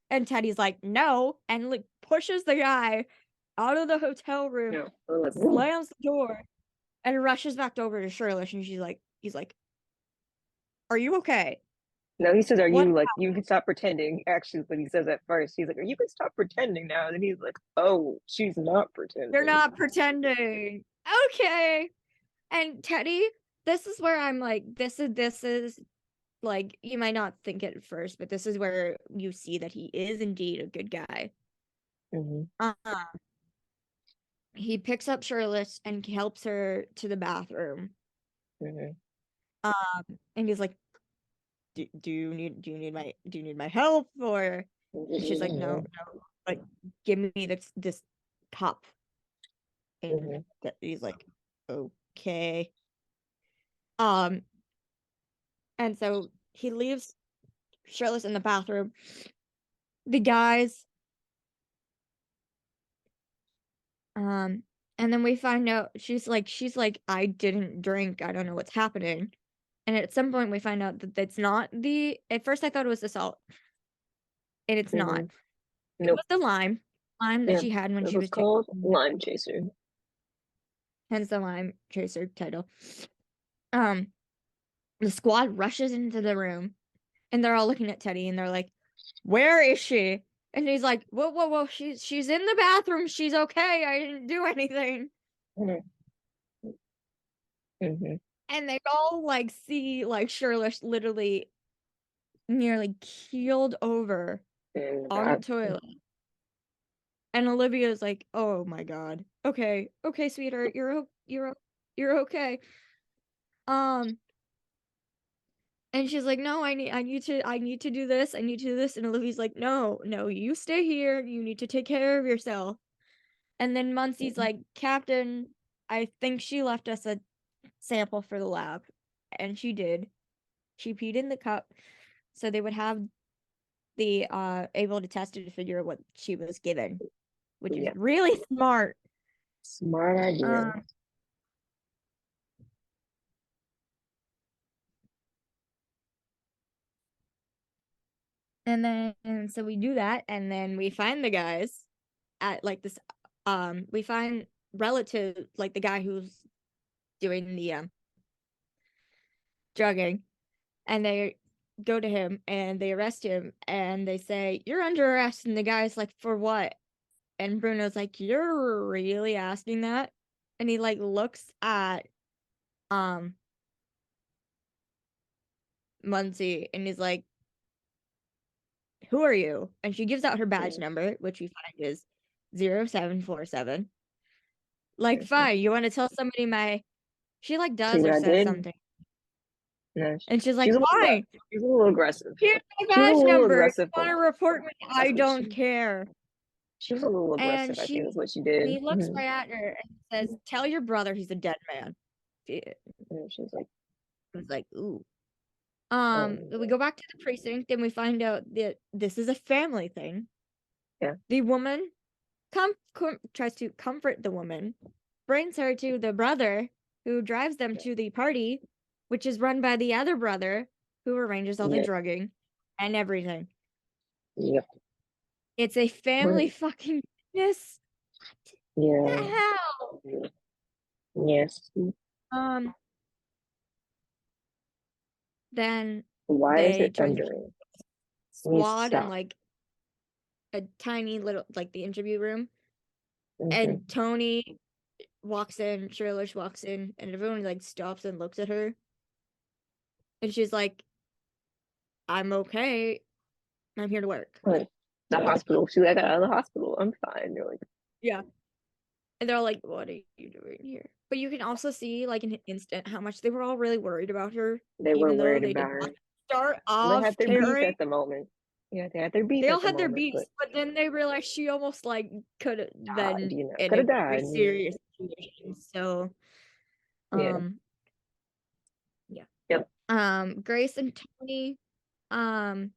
And Teddy's like, no, and like pushes the guy out of the hotel room, no, we're like, whoa. slams the door, and rushes back over to Shirlish, and he's like, are you okay? No, he says, are What? you like, you can stop pretending. Actually, what he says at first, he's like, you can stop pretending now. And then he's like, oh, she's not You're pretending. not pretending. Okay. And Teddy, this is where I'm like, this is like, you might not think it at first, but this is where you see that he is indeed a good guy. Hmm. Uh, he picks up Shirley and helps her to the bathroom. Hmm. And he's like, do you need my help? Or and she's like, no, Hmm. no, like give me this cup. And Hmm. he's like, okay. Um, and so he leaves Shirtless in the bathroom. The guys, um, and then we find out she's like, I didn't drink. I don't know what's happening. And at some point we find out that that's not the at first I thought it was the salt, and it's Hmm. not. It Nope. was the lime that Yeah, she had when it she was was taking, called Lime Chaser. hence the lime chaser title. Um, the squad rushes into the room, and they're all looking at Teddy, and they're like, "Where is she?" And he's like, "Whoa, whoa, whoa! She's in the bathroom. She's okay. I didn't do anything." Hmm. Hmm. And they all like see like Shirley literally nearly keeled over And on the toilet. And Olivia's like, "Oh my God. Okay. Okay, sweetheart. You're okay." Um and she's like, "No, I need to do this. I need to do this." And Olivia's like, "No, no, you stay here. You need to take care of yourself." And then Muncie's like, "Captain, I think she left us a sample for the lab." And she did. She peed in the cup so they would have the able to test it to figure out what she was given, which is yeah, really smart. smart idea. Um, and so we do that, and then we find the guys at like this. We find relative like the guy who's doing the drugging, and they go to him and they arrest him, and they say, "You're under arrest." And the guy's like, "For what?" And Bruno's like, "You're really asking that?" And he like looks at um Muncie, and he's like, "Who are you?" And she gives out her badge Mhm. number, which we find is 0747. Like, Mhm. fine, you want to tell somebody my she like See does what or I says did? something. No, And she's like, she's a little rough. fine, She's a little aggressive. here's my She was a badge little number. If you aggressive, want but to report me, I that's what don't care. she was a little And aggressive, I think she is what she did. he looks right at her and says, "Tell your brother he's a dead man." She And she was like, was like, ooh. We go back to the precinct and we find out that this is a family thing. yeah, The woman tries to comfort the woman, brings her to the brother who drives them to the party, which is run by the other brother who arranges all the yeah, drugging and everything. yep. It's a What? family fucking business. What the Yeah, hell? yeah. Yes. Um, then Why is they it try to thundering? It needs to squad in stop. like a tiny little like the interview room, Hmm. and Tony walks in, Shirlish walks in, and everyone like stops and looks at her, and she's like, "I'm okay. I'm here to work." Like the hospital. She got out of the hospital. I'm fine. They're like, Yeah. And they're all like, "What are you doing here?" But you can also see, like, in an instant how much they were all really worried about her, they were even though worried they did about not her. start Well, they off had their beef caring. at the moment. Yeah, they had their beef They all at the had their moment, but beefs, but then they realized she almost like could have died, been in could a have very died. serious situation. So, Yeah. um, yeah. Yep. Grace and Tony, um,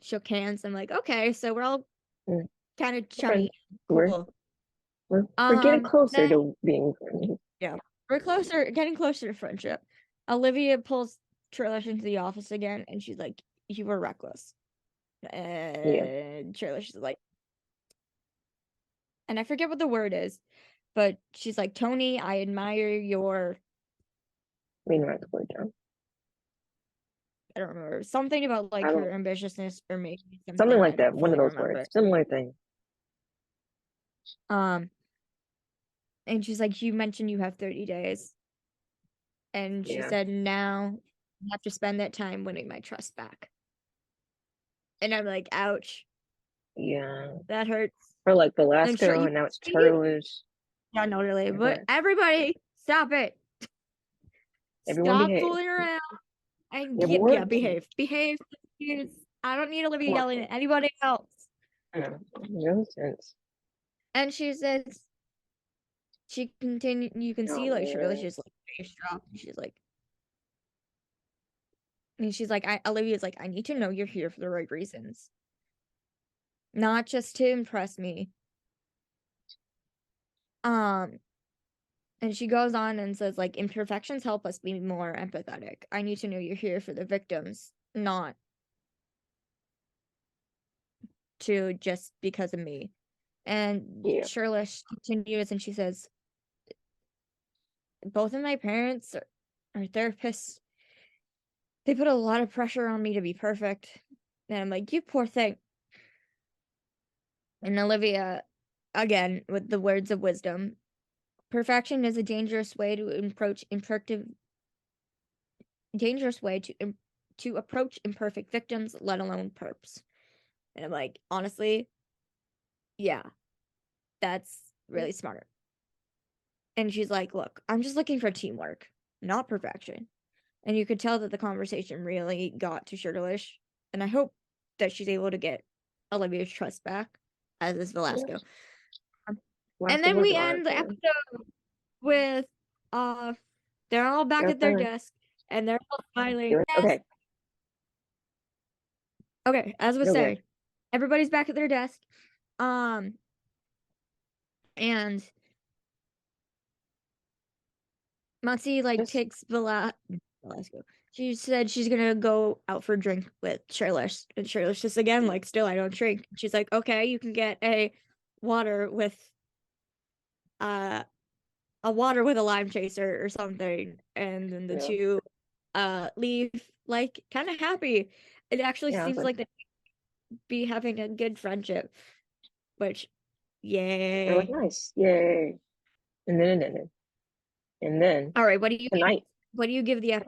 shook hands. I'm like, okay, so we're all Mm. kind of Friends. chummy. We're, Cool. we're getting closer Then to being friends. yeah, we're closer, getting closer to friendship. Olivia pulls Trish into the office again, and she's like, "You were reckless." Yeah. And Trish is like, and I forget what the word is, but she's like, "Tony, I admire your." We know how to play down. I don't remember something about like I her don't. ambitiousness or maybe Something something. I like that. don't One of fully those remember. words. Similar thing. Um, and she's like, "You mentioned you have 30 days," and she Yeah. said, "Now I have to spend that time winning my trust back." And I'm like, "Ouch, Yeah. that hurts." For like the last And sure, girl, you and now it's see, Turtleish. yeah, not really, but But everybody, stop it. everyone Stop behave. fooling around and Yeah, but get, we're yeah, behave. Behave. Please. I don't need Olivia come on. yelling at anybody else. Yeah. No sense. And she says, she continue, you can Oh see like Shirley, man. she's like face drop. And she's like, Olivia's like, I need to know you're here for the right reasons, not just to impress me. Um, and she goes on and says, like, imperfections help us be more empathetic. I need to know you're here for the victims, not to just because of me. And Yeah. Shirlish continues and she says, both of my parents are therapists. They put a lot of pressure on me to be perfect. And I'm like, you poor thing. And Olivia, again, with the words of wisdom, perfection is a dangerous way to approach dangerous way to approach imperfect victims, let alone perps. And I'm like, honestly, yeah, that's really smart. And she's like, look, I'm just looking for teamwork, not perfection. And you could tell that the conversation really got to Shirtlish. And I hope that she's able to get Olivia's trust back, as is Velasco. Yes. Um, We'll have And to then work we on it end the for him. episode with uh they're all back They're at their fine. desk and they're all smiling. Do it. Okay. Okay, as I was Okay. saying, everybody's back at their desk. Um and Muncie like Just takes Velasco. She said she's gonna go out for a drink with Shirlish. And Shirlish just again, like, still I don't drink. She's like, okay, you can get water with uh a water with a lime chaser or something. And then the yeah. two leave like kind of happy. It actually Yeah. I was seems like, like they be having a good friendship, which we're like, yay. nice. Yay. And then All right, tonight, what do you give the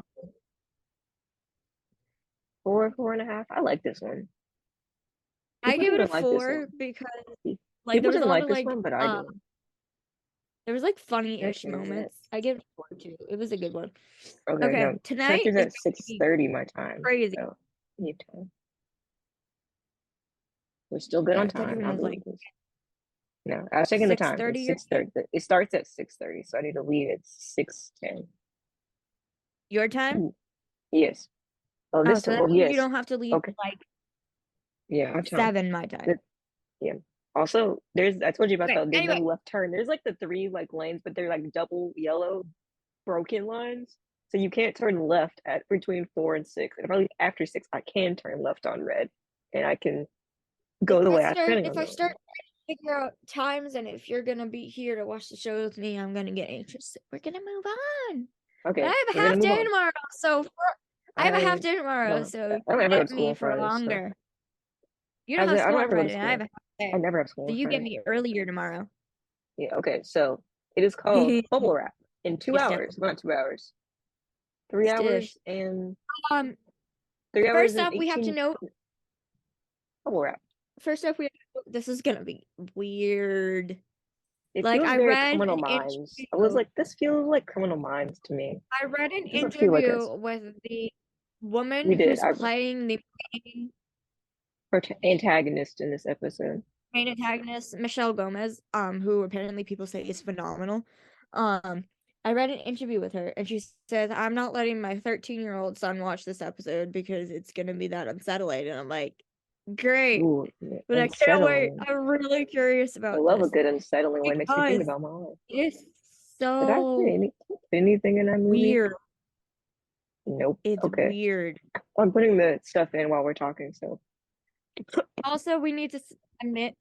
4.5. I like this one. I People give it a didn't like this 4 one. because like People didn't like this one, but I uh do. there was like Check funny-ish in at. moments. I give it a 4 too. It was a good one. Okay, Okay, no. Check tonight is is at going to six be thirty my time. crazy. So need time. We're still good on Yeah, I thought you time. were I gonna believe like this. No, I was checking the time. 6:30 It's your 6:30. It starts at 6:30, so I need to leave at 6:10. your time? Yes. Oh, Oh, this so time. that Well, means you yes. don't have to leave Okay. like Yeah, our time. 7 my time. Th- Yeah. Also, I told you about Okay, there's no anyway, left turn. There's like the three like lanes, but they're like double yellow broken lines. So you can't turn left at between 4 and 6. And if I leave after 6, I can turn left on red. And I can go the way I'm planning if on I going. start trying to figure out times and if you're gonna be here to watch the show with me, I'm gonna get anxious. We're gonna move on. But Okay, I have a we're gonna half move day on. tomorrow, I have a half I day tomorrow, don't so I you don't can ever go to get school me on for Friday, so longer. You don't have I school don't on ever go to Friday, and I have school. a half day. I never have school So on you get Friday. me earlier tomorrow. Yeah, okay. So it is called Get bubble wrap in two stiff. hours. Well, not 2 hours. Three Stiff. hours and Um, 3 hours first and up, we have to 18 note. bubble wrap. First up, we have to note, this is gonna be weird. It Like feels I very read Criminal an Minds. I was interview. like, this feels like Criminal Minds to me. I read an It doesn't feel like us. interview with the woman We did. who's I playing the main, antagonist in this episode. main antagonist, Michelle Gomez, who apparently people say is phenomenal. Um, I read an interview with her, and she says, "I'm not letting my 13-year-old son watch this episode because it's gonna be that unsettling." And I'm like, "Great, Ooh, but I can't wait. unsettling. I'm really curious I about love a this good unsettling one. It makes me think because about my life. it is Did I say so anything in that movie? weird. Nope. It's Okay. weird." I'm putting the stuff in while we're talking, so Also, we need to admit,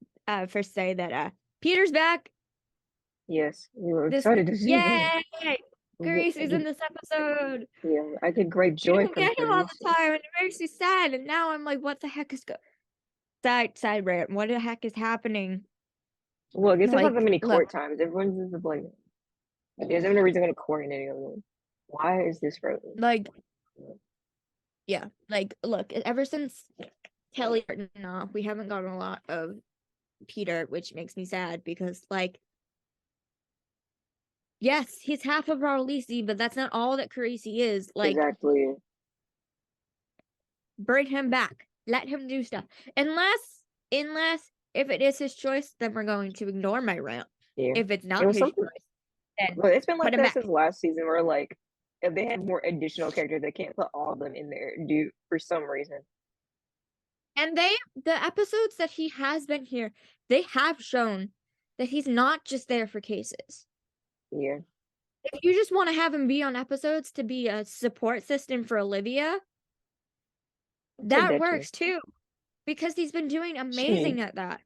first say that Peter's back. yes, we were This excited to see him. Yay! Grace is in this episode. Yeah, I get great You joy don't from get him all Grace. the time, and it makes me sad. And now I'm like, what the heck is side rant? What the heck is happening? Well, I guess there's not that Like, many look, court times. Everyone's just like, there's no reason to go to court in any of them. Why is this frozen? like, yeah, like, look. Ever since Kelly, no, we haven't gotten a lot of Peter, which makes me sad because, like, yes, he's half of Rarlisi, but that's not all that Carisi is. Like, Exactly. bring him back. Let him do stuff. Unless if it is his choice, then we're going to ignore my rant. Yeah. If it's It not was his something. choice, then Well, it's been put like him that back. since last season, where like if they had more additional characters, they can't put all of them in there due for some reason. And the episodes that he has been here, they have shown that he's not just there for cases. Yeah. If you just want to have him be on episodes to be a support system for Olivia, Like that that too. works too. Because he's been doing She needs. amazing at that.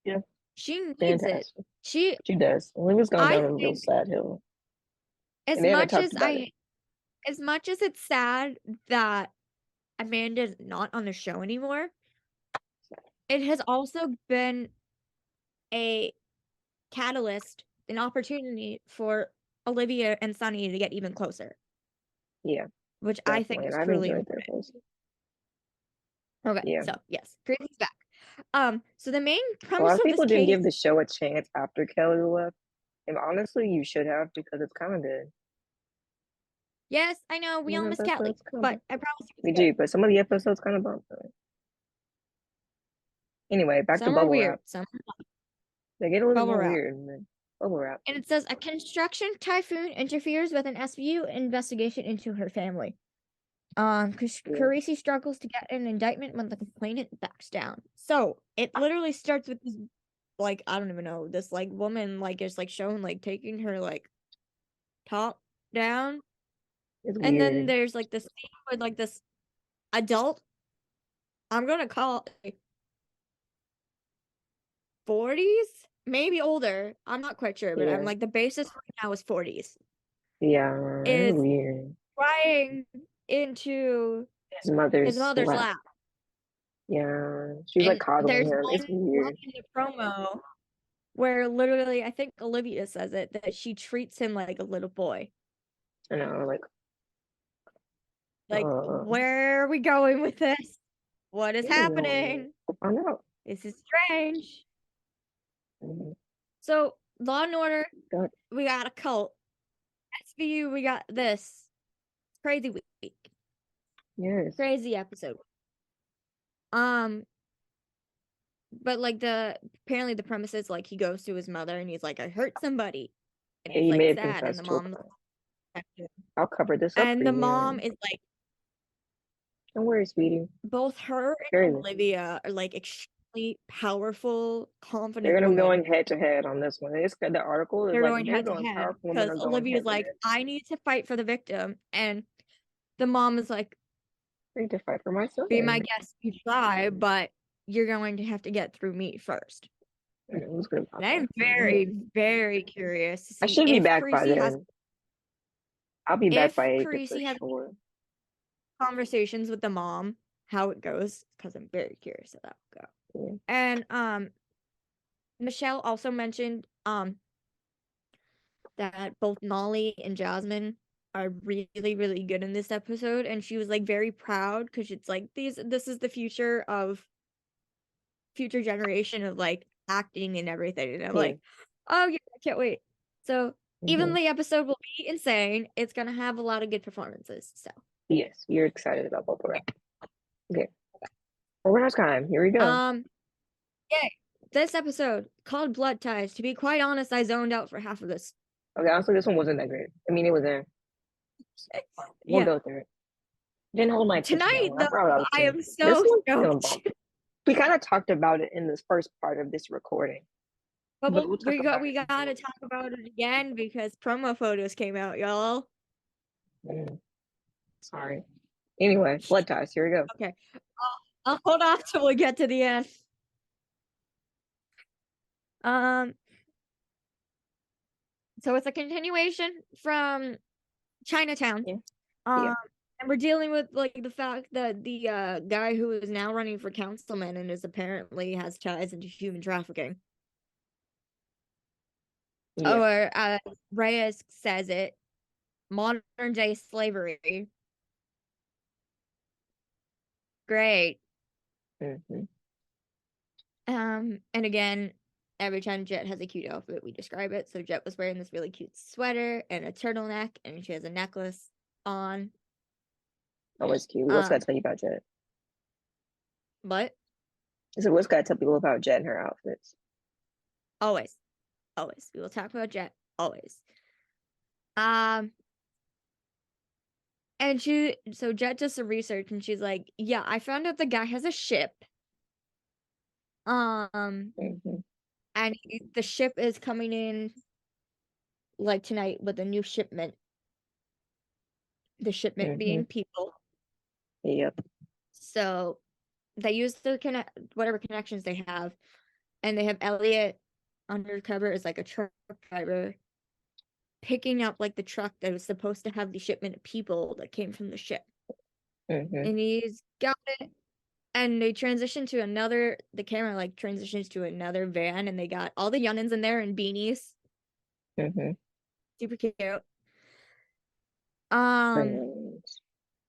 Yeah. She needs it. Fantastic. She She does. Olivia's gone I down a real think sad hill, as and they haven't much talked as about it. I as much as it's sad that Amanda's not on the show anymore, it has also been a catalyst, an opportunity for Olivia and Sunny to get even closer, Yeah, which I think definitely. And is I've truly enjoyed their important. closely. Okay, Yeah. so yes, Crazy's back. So the main A lot premise of of this people didn't case, give the show a chance after Kelly left. And honestly, you should have because it's kind of good. yes, I know we Some all of miss the Kelly, episodes kind of but bump. I promise you We it's good. do, but some of the episodes kind of bump. Anyway, back to Some are bubble weird, wrap. some They get a little bubble more wrap. weird, man. Bubble wrap. And it says a construction typhoon interferes with an SVU investigation into her family. Yeah, Carisi struggles to get an indictment when the complainant backs down. So it literally starts with this, like, I don't even know, this like woman like is like shown like taking her like top down, it's and then weird. there's like this scene with like this adult. I'm gonna call it like 40s, maybe older. I'm not quite sure, but I'm Yeah, like the basis right now is 40s. yeah, it's Is weird. crying into His his mother's mother's lap. lap. Yeah, she's like And coddling there's him. It's one weird. in the promo where literally, I think Olivia says it, that she treats him like a little boy. I know, like, Like, where are we going with this? What is we'll happening? find out. This is strange. Mhm. So, Law and Order, God, we got a cult. SVU, we got this. Crazy week. yes. Crazy episode. But like apparently the premise is like he goes to his mother and he's like, I hurt somebody. And Yeah, he's you may like have sad. And confessed the to a mom crime. I'll cover this up for and the mom you. is like Don't worry, sweetie. Both her Very and good. Olivia are like extremely powerful, They're confident gonna be women. going head to head on this one. It's the article is They're like going they're head to going head powerful women because are going Olivia's head to like, head. I need to fight for the victim. And the mom is like, I need to fight for my be my son. guest, you try, but you're going to have to get through me first. Who's gonna pop And I'm off? very, very curious to I see should be back by then. I'll be back by If April for Parisi has sure. conversations with the mom, how it goes, because I'm very curious how that will go. Yeah. And Michelle also mentioned that both Molly and Jasmine are really, really good in this episode, and she was like very proud because it's like this is the future generation of like acting and everything. And I'm Yeah. like, oh yeah, I can't wait. So even Hmm. the episode will be insane. It's gonna have a lot of good performances. So Yes, you're excited about both of them. Okay. Organized time. Here we go. um yay. This episode called Blood Ties. To be quite honest, I zoned out for half of this. Okay, honestly, this one wasn't that great. I mean, it was there. We'll Yeah. go through it. Didn't hold my attention that Tonight long. I though, forgot what I was I doing. am This so one's still a stoked. bump. We kind of talked about it in this first part of this recording, But but we'll talk about we it gotta more. talk about it again because promo photos came out, y'all. Mm, sorry. Anyway, blood ties. Here we go. Okay. I'll hold off till we get to the end. Um, so it's a continuation from Chinatown. Yeah. Yeah. Um, and we're dealing with like the fact that the guy who is now running for councilman and is apparently has ties into human trafficking. Yeah. Or Reyes says it, modern day slavery. Great. Hmm. And again, every time Jet has a cute outfit, we describe it. So Jet was wearing this really cute sweater and a turtleneck, and she has a necklace on. Always cute. What's got Um, to tell you about Jet? but So what's got to tell people about Jet and her outfits? always, always, we will talk about Jet. Always. Um, and so Jet does some research, and she's like, "Yeah, I found out the guy has a ship. Um, Hmm. and the ship is coming in like tonight with a new shipment. The shipment Hmm. being people. Yep. So they use their whatever connections they have, and they have Elliot undercover as like a truck driver picking up like the truck that was supposed to have the shipment of people that came from the ship. Hmm. And he's got it. And they transition to another, the camera like transitions to another van, and they got all the youngins in there in beanies. Hmm. Super cute. Um, Friends.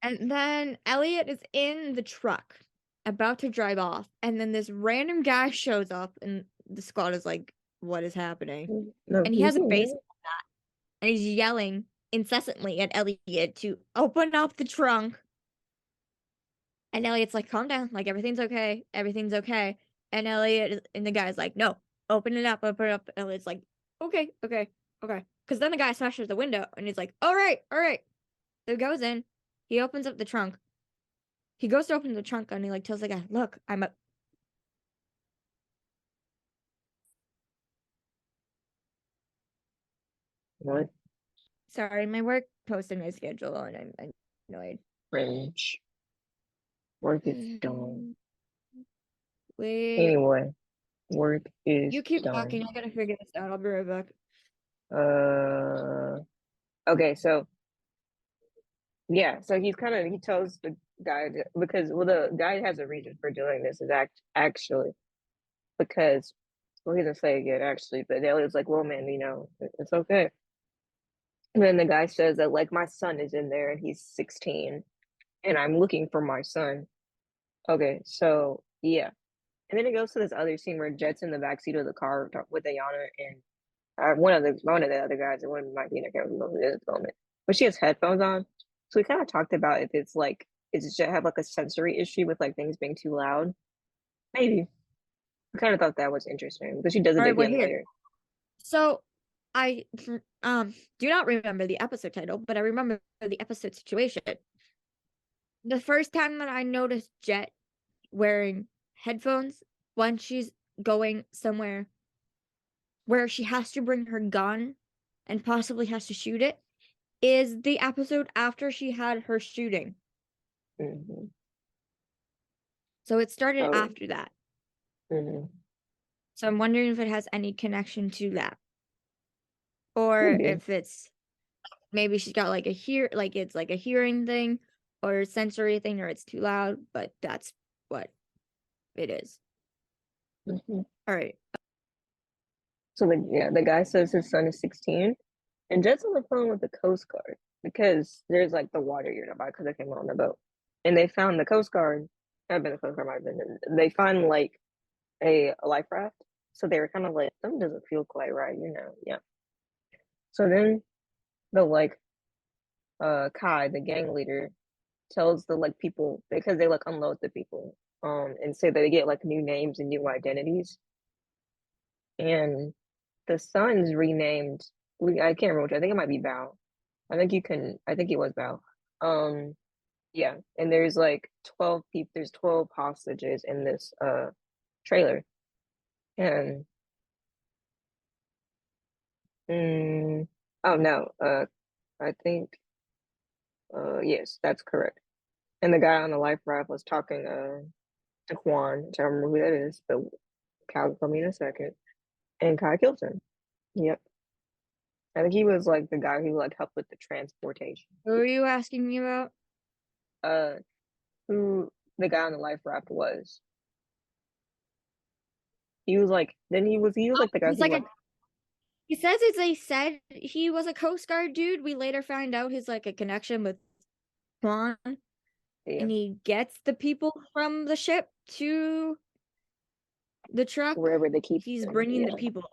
and then Elliot is in the truck, about to drive off, and then this random guy shows up, and the squad is like, "What is happening?" No, And he he's has a here. baseball bat, and he's yelling incessantly at Elliot to open up the trunk. And Elliot's like, "Calm down, like everything's okay, everything's okay." And and the guy's like, "No, open it up." And Elliot's like, "Okay, okay, okay." Because then the guy smashes the window, and he's like, "All right, all right." So he goes in, he opens up the trunk. He goes to open the trunk, and he like tells the guy, "Look, I'm a." What? Sorry, my work posted my schedule, and I'm annoyed. Fringe. Work is done. Wait, Anyway, work is you keep talking. done. I gotta figure this out. I'll be right back. Uh, okay, so yeah, so he tells the guy because well the guy has a reason for doing this is actually because well he doesn't say it yet actually, but Elliot's like, well man, it's okay. And then the guy says that like my son is in there and he's 16 and I'm looking for my son. Okay, so yeah. And then it goes to this other scene where Jet's in the backseat of the car with Ayana and one of the other guys, and one might be in a camera who is filming, but she has headphones on. So we kind of talked about if it's like is Jet have like a sensory issue with like things being too loud? Maybe. I kind of thought that was interesting because she does All it right, we're again here. later. So I do not remember the episode title, but I remember the episode situation. the first time that I noticed Jet wearing headphones when she's going somewhere where she has to bring her gun and possibly has to shoot it is the episode after she had her shooting. Hmm. So it started Oh, after that. hmm. So I'm wondering if it has any connection to that. Or Maybe. if it's maybe she's got like it's like a hearing thing or a sensory thing or it's too loud, but that's what it is. Hmm. All right. So the guy says his son is 16, and Jet's on the phone with the Coast Guard because there's like the water you're about because they came on the boat, and they found the Coast Guard. I've been the Coast Guard, might have been. They find like a life raft, so they were kind of like, something doesn't feel quite right, yeah. So then the like Kai, the gang leader, tells the like people because they like unload the people and say that they get like new names and new identities. And the son's renamed. I can't remember which. I think it might be Bao. I think you can. I think it was Bao. Um, yeah. And there's like 12 people. There's 12 hostages in this trailer. And mm, oh no. I think yes, that's correct. And the guy on the life raft was talking to Juan, which I don't remember who that is, but Cal will tell me in a second. And Kai kills him. Yep. I think he was like the guy who like helped with the transportation. Who are you asking me about? Uh, who the guy on the life raft was? He was like, then he was like the guy He's who like like, a he says it's they said he was a Coast Guard dude. We later find out he's like a connection with Juan yeah, and he gets the people from the ship to the truck. wherever they keep He's them. bringing the Yeah, people.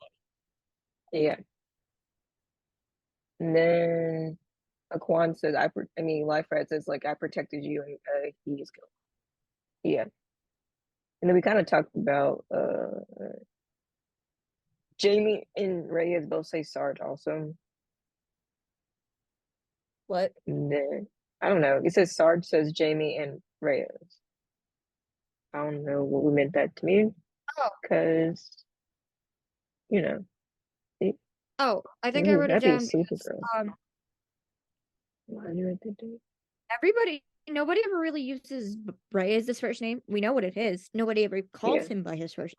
yeah. And then Aquan says, I mean, life raft says like, I protected you, and he's killed. Yeah. And then we kind of talked about Jamie and Reyes both say Sarge also. What? And then I don't know. It says Sarge says Jamie and Reyes. I don't know what we meant that to mean Oh, because you know, it, oh, I think I wrote it that'd be a down super because girl. Why did you write that down? nobody ever really uses Bray as his first name. We know what it is. Nobody ever calls Yeah, him by his first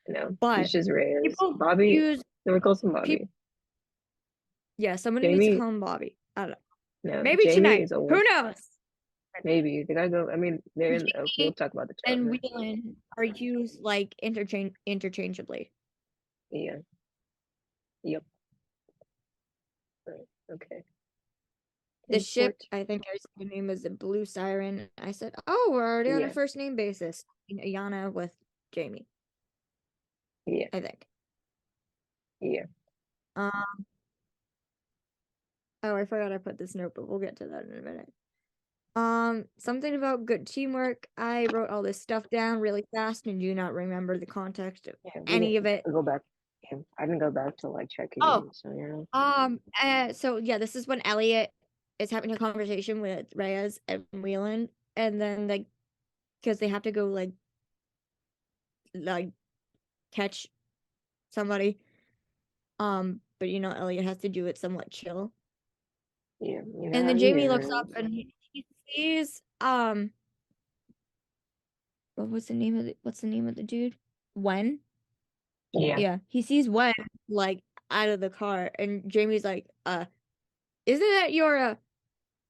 name. no, But it's just Reyes. people Bobby, use never calls him people. Bobby. Yeah, somebody needs to Jamie, call him Bobby. I don't know. no, Maybe Jamie tonight. is Who always knows? maybe. The guy go. I mean, they're in. Okay, we'll Jamie talk about the and chapter. Whelan are used like interchangeably. Yeah. Yep. Right. Okay. The ship, Import. I think the name is the Blue Siren. I said, "Oh, we're already on a Yeah. first name basis." Ayana with Jamie, Yeah. I think. Yeah. Um, oh, I forgot I put this note, but we'll get to that in a minute. Something about good teamwork. I wrote all this stuff down really fast and do not remember the context of Yeah. We any of didn't it. go back. Yeah, I didn't go back to like check Oh, again. So so yeah, this is when Elliot is having a conversation with Reyes and Whelan, and then like because they have to go like catch somebody. But Elliot has to do it somewhat chill. yeah. You know And how then he Jamie looks up is. and he sees what's the name of the dude? Wen? Yeah. Yeah, he sees Wen like out of the car, and Jamie's like, isn't that your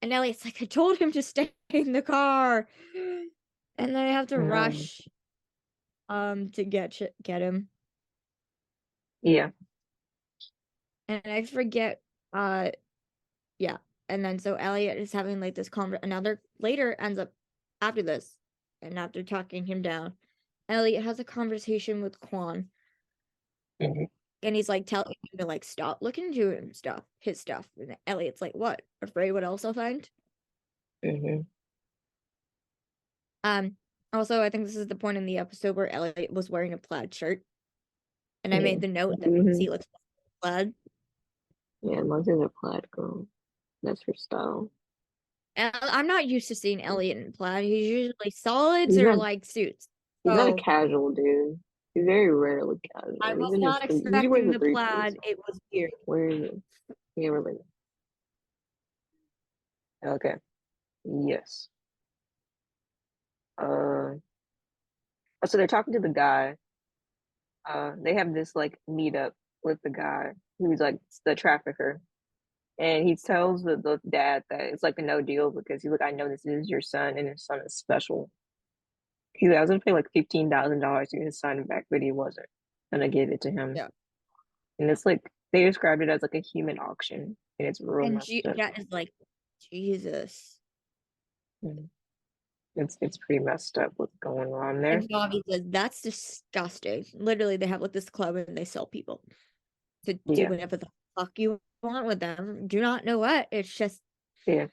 and Elliot's like, I told him to stay in the car. And then I have to No. rush to get him. Yeah. And I forget yeah. And then so Elliot is having like this another later ends up after this and after talking him down, Elliot has a conversation with Quan Hmm. and he's like telling him to like stop looking into his stuff. And Elliot's like, what? Afraid what else I'll find? Hmm. Um Also I think this is the point in the episode where Elliot was wearing a plaid shirt. And I Yeah. made the note that Hmm. he looks plaid. Yeah. Moses a plaid girl. That's her style. I'm not used to seeing Elliot in plaid. He's usually solids He's or not like suits. he's not a So casual dude. He's very rarely I casual. was not He usually wears expecting a the three piece. plaid. It was weird. Where is it? Yeah, really. Okay. Yes. Uh so they're talking to the guy. They have this like meetup with the guy who's like the trafficker. And he tells the dad that it's like a no deal because he's like, I know this is your son and his son is special. He's like, I was gonna pay like $15,000 to get his son back, but he wasn't gonna give it to him. Yeah. And it's like they described it as like a human auction, and it's real And messed up. Jet is like, Jesus. Mhm. It's pretty messed up what's going on there. And Bobby says, that's disgusting. Literally, they have like this club and they sell people to do Yeah, whatever the fuck you want with them. Do not know what. It's just, yeah.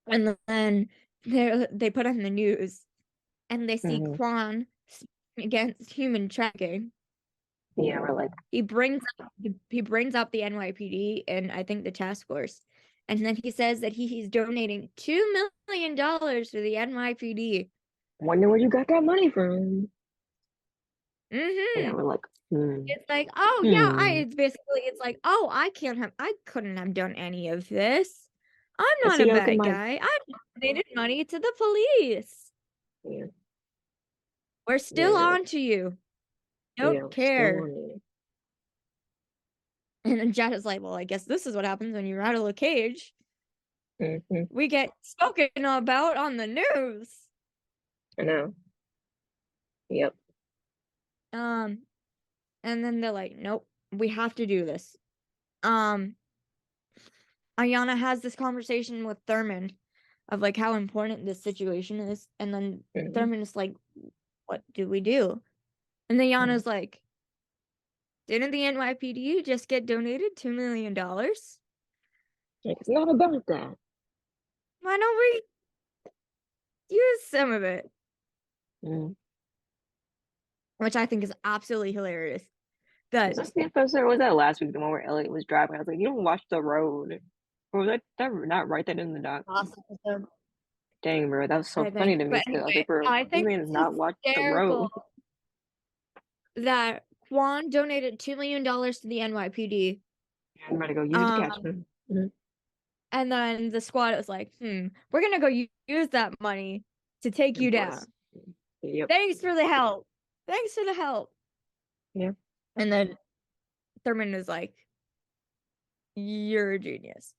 and then they put on the news and they see Hmm. Quan against human trafficking. Yeah, we're like, He brings up the NYPD and I think the task force. And then he says that he's donating $2 million to the NYPD. wonder where you got that money from. Yeah, Mm-hmm. we're like, hmm, It's like, oh yeah, hmm. it's like, oh, I couldn't have done any of this. I'm I not see a you look at bad my, guy. I donated money to the police. yeah, We're yeah, still on to you. yeah, Don't we're still care. on it. And then Jet is like, well, I guess this is what happens when you rattle a cage. Hmm. We get spoken about on the news. I know. Yep. Um, and then they're like, nope, we have to do this. Um, Ayana has this conversation with Thurman of like how important this situation is, and then Hmm. Thurman is like, what do we do? And then Yana's like, didn't the NYPD just get donated $2 million? Like, it's not about that. Why don't we use some of it? Mm. Which I think is absolutely hilarious. Was That this the episode or was that last week, the one where Elliot was driving? I was like, you don't watch the road. Or was that not write that in the doc? last episode, Dang, bro, that was so I funny think. to me But still. I was anyway, like, bro, I this think man has it's not watched the road. hysterical that Quan donated $2 million to the NYPD. I'm about to go use the Um, catchment. Hmm. and then the squad was like, we're gonna go use that money to take you And down. plus, yep, Thanks for the help. Thanks for the help. yeah, And then Thurman is like, you're a genius.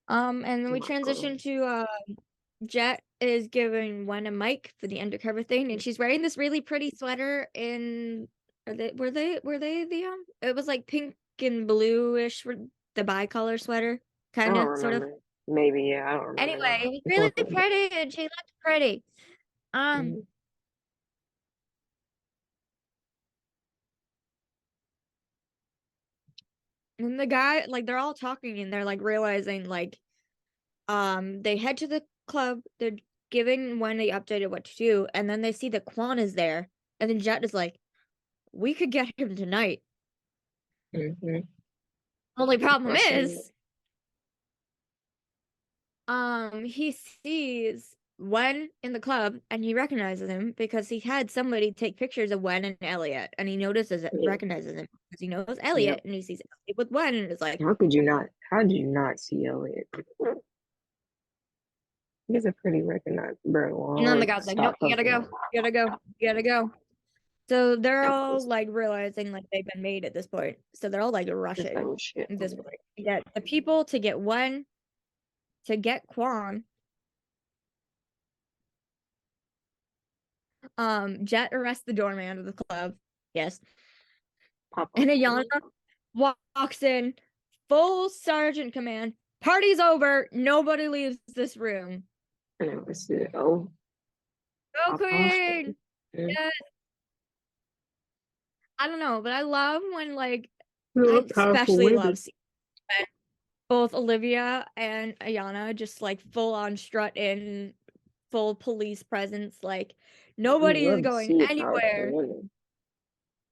And then oh we my God. transition to Jet is giving Wen a mic for the undercover thing, and she's wearing this really pretty sweater in were they the it was like pink and bluish for the bicolor sweater, I don't kinda, sort of. remember. Maybe, yeah, I don't remember Anyway, now. it was It's really worth it. pretty and she looked pretty. Um Mhm. and the guy like they're all talking and they're like realizing like they head to the club, they're giving Wen the updated what to do, and then they see that Quan is there, and then Jet is like, we could get him tonight. Mhm. Only problem Question. is, he sees Wen in the club and he recognizes him because he had somebody take pictures of Wen and Elliot, and he notices it, Yeah, recognizes him because he knows yep. Elliot, and he sees Elliot with Wen, and is like, How could you not? How did you not see Elliot? He's a pretty recognized bro. and then the Lord, guy's like, nope, stop you gotta fucking go, up. you gotta go, you gotta go. So they're That all was like realizing like they've been made at this point. So they're all like this type rushing of shit. at this point to get the people to get Wen to get Quan. Jet arrests the doorman of the club. Yes. Pop And up. Ayana walks in, full sergeant command. Party's over. Nobody leaves this room. And it was oh, Go pop off. Queen! Yes. I don't know, but I love when like Real I powerful especially love women. seeing when both Olivia and Ayana just like full on strut in full police presence, like We nobody is love to going see it, powerful anywhere. women.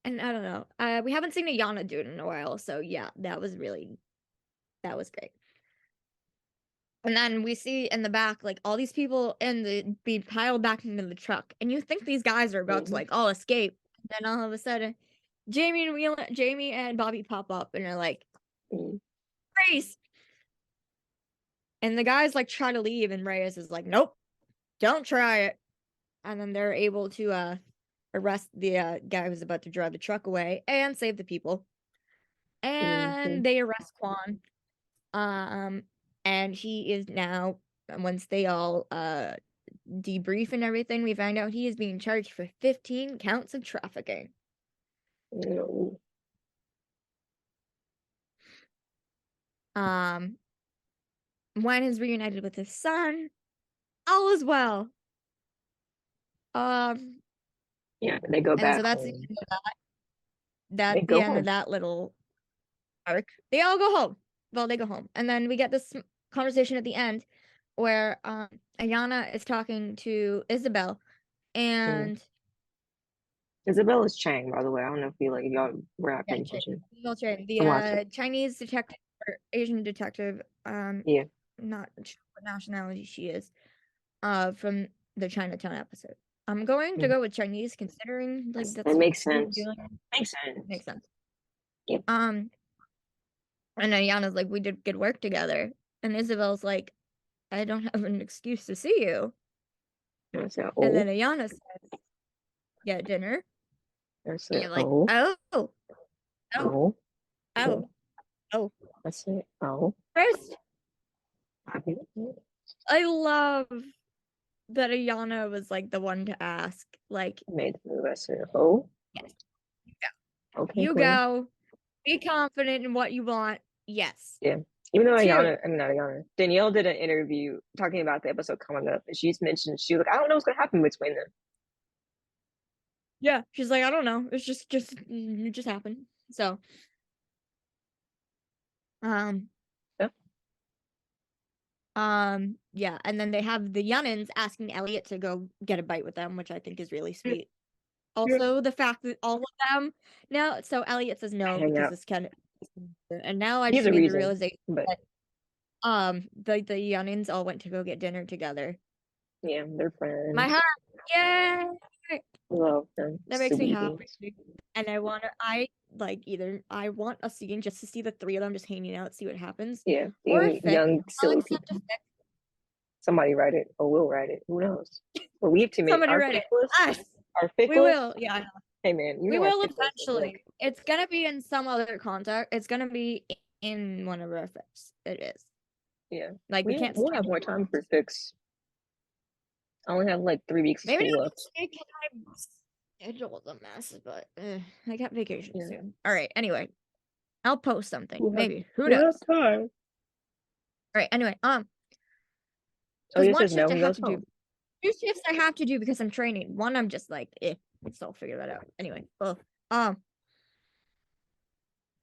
And I don't know. We haven't seen Ayana do it in a while, so yeah, that was great. And then we see in the back, like, all these people be piled back into the truck, and you think these guys are about to, Mhm. like, all escape. Then all of a sudden, Jamie and Bobby pop up, and are like, Mhm. "Race!" And the guys, like, try to leave, and Reyes is like, "Nope, don't try it." And then they're able to, arrest the, guy who's about to drive the truck away and save the people. Mhm. And they arrest Quan. Um, and he is now, once they all, debrief and everything, we find out he is being charged for 15 counts of trafficking. No. Um, Wen is reunited with his son. All is well. Um, Yeah, they go and so back that's the home. end of that. They That's the go end of home. that little arc. They all go home. Well, they go home, and then we get this conversation at the end where Ayana is talking to Isabel, Mm. and Isabella's Chang, by the way. I don't know if you like if y'all were not yeah, paying attention. The I'm watching. Chinese detective or Asian detective, Yeah. not sure what nationality she is, from the Chinatown episode. I'm going to Mm. go with Chinese, considering like That that's makes who we're sense. dealing with. Makes sense. Makes sense. Yep. Um, and Ayana's like, we did good work together, and Isabel's like, I don't have an excuse to see you. And I said, And then oh. Ayana says, get dinner. I And said, you're like, oh. oh, oh, Oh. Yeah. oh, oh. I said, oh. First, I get it. I love that Ayana was like the one to ask, like, I made the move. I said, oh. yes, Okay, you Queen. go, be confident in what you want. Yes. Yeah. Even though Two, Ayana, I mean, not Ayana, Danielle did an interview talking about the episode coming up, and she's mentioned she was like, I don't know what's gonna happen between them. yeah, she's like, I don't know. It just happened. So, um, Yeah. yeah, and then they have the Yunnins asking Elliot to go get a bite with them, which I think is really Yeah. sweet. Yeah. Also, the fact that all of them now, so Elliot says no Hang because out. this kind of, and now I He has just a made the reason, realization but that the Yunnins all went to go get dinner together. yeah, they're My friends. heart, yay! Love them. That makes me Sweet happy. beans. And I want a scene just to see the three of them just hanging out, see what happens. Yeah. Or a Being fic. young, I'll silly accept a people. fic. Somebody write it or we'll write it. Who knows? But we have to make Somebody our read fic it. list. Us. Our fic We list. will. Yeah, I know. Hey man, you We know our will fic list is like, eventually. It's gonna be in some other contact. It's gonna be in one of our fics. It is. yeah. Like we can't We'll have schedule more one. time for fics. I only have like 3 weeks of Maybe school not left. this week. My schedule's a mess, but I got vacation Yeah. soon. All right. Anyway, I'll post something. We'll have Maybe. Who we'll have knows? time. All right. Anyway, Oh, there's he one says no, shift I he have goes to do. home. Two shifts I have to do because I'm training. One I'm just like, so I'll figure that out. Anyway, well,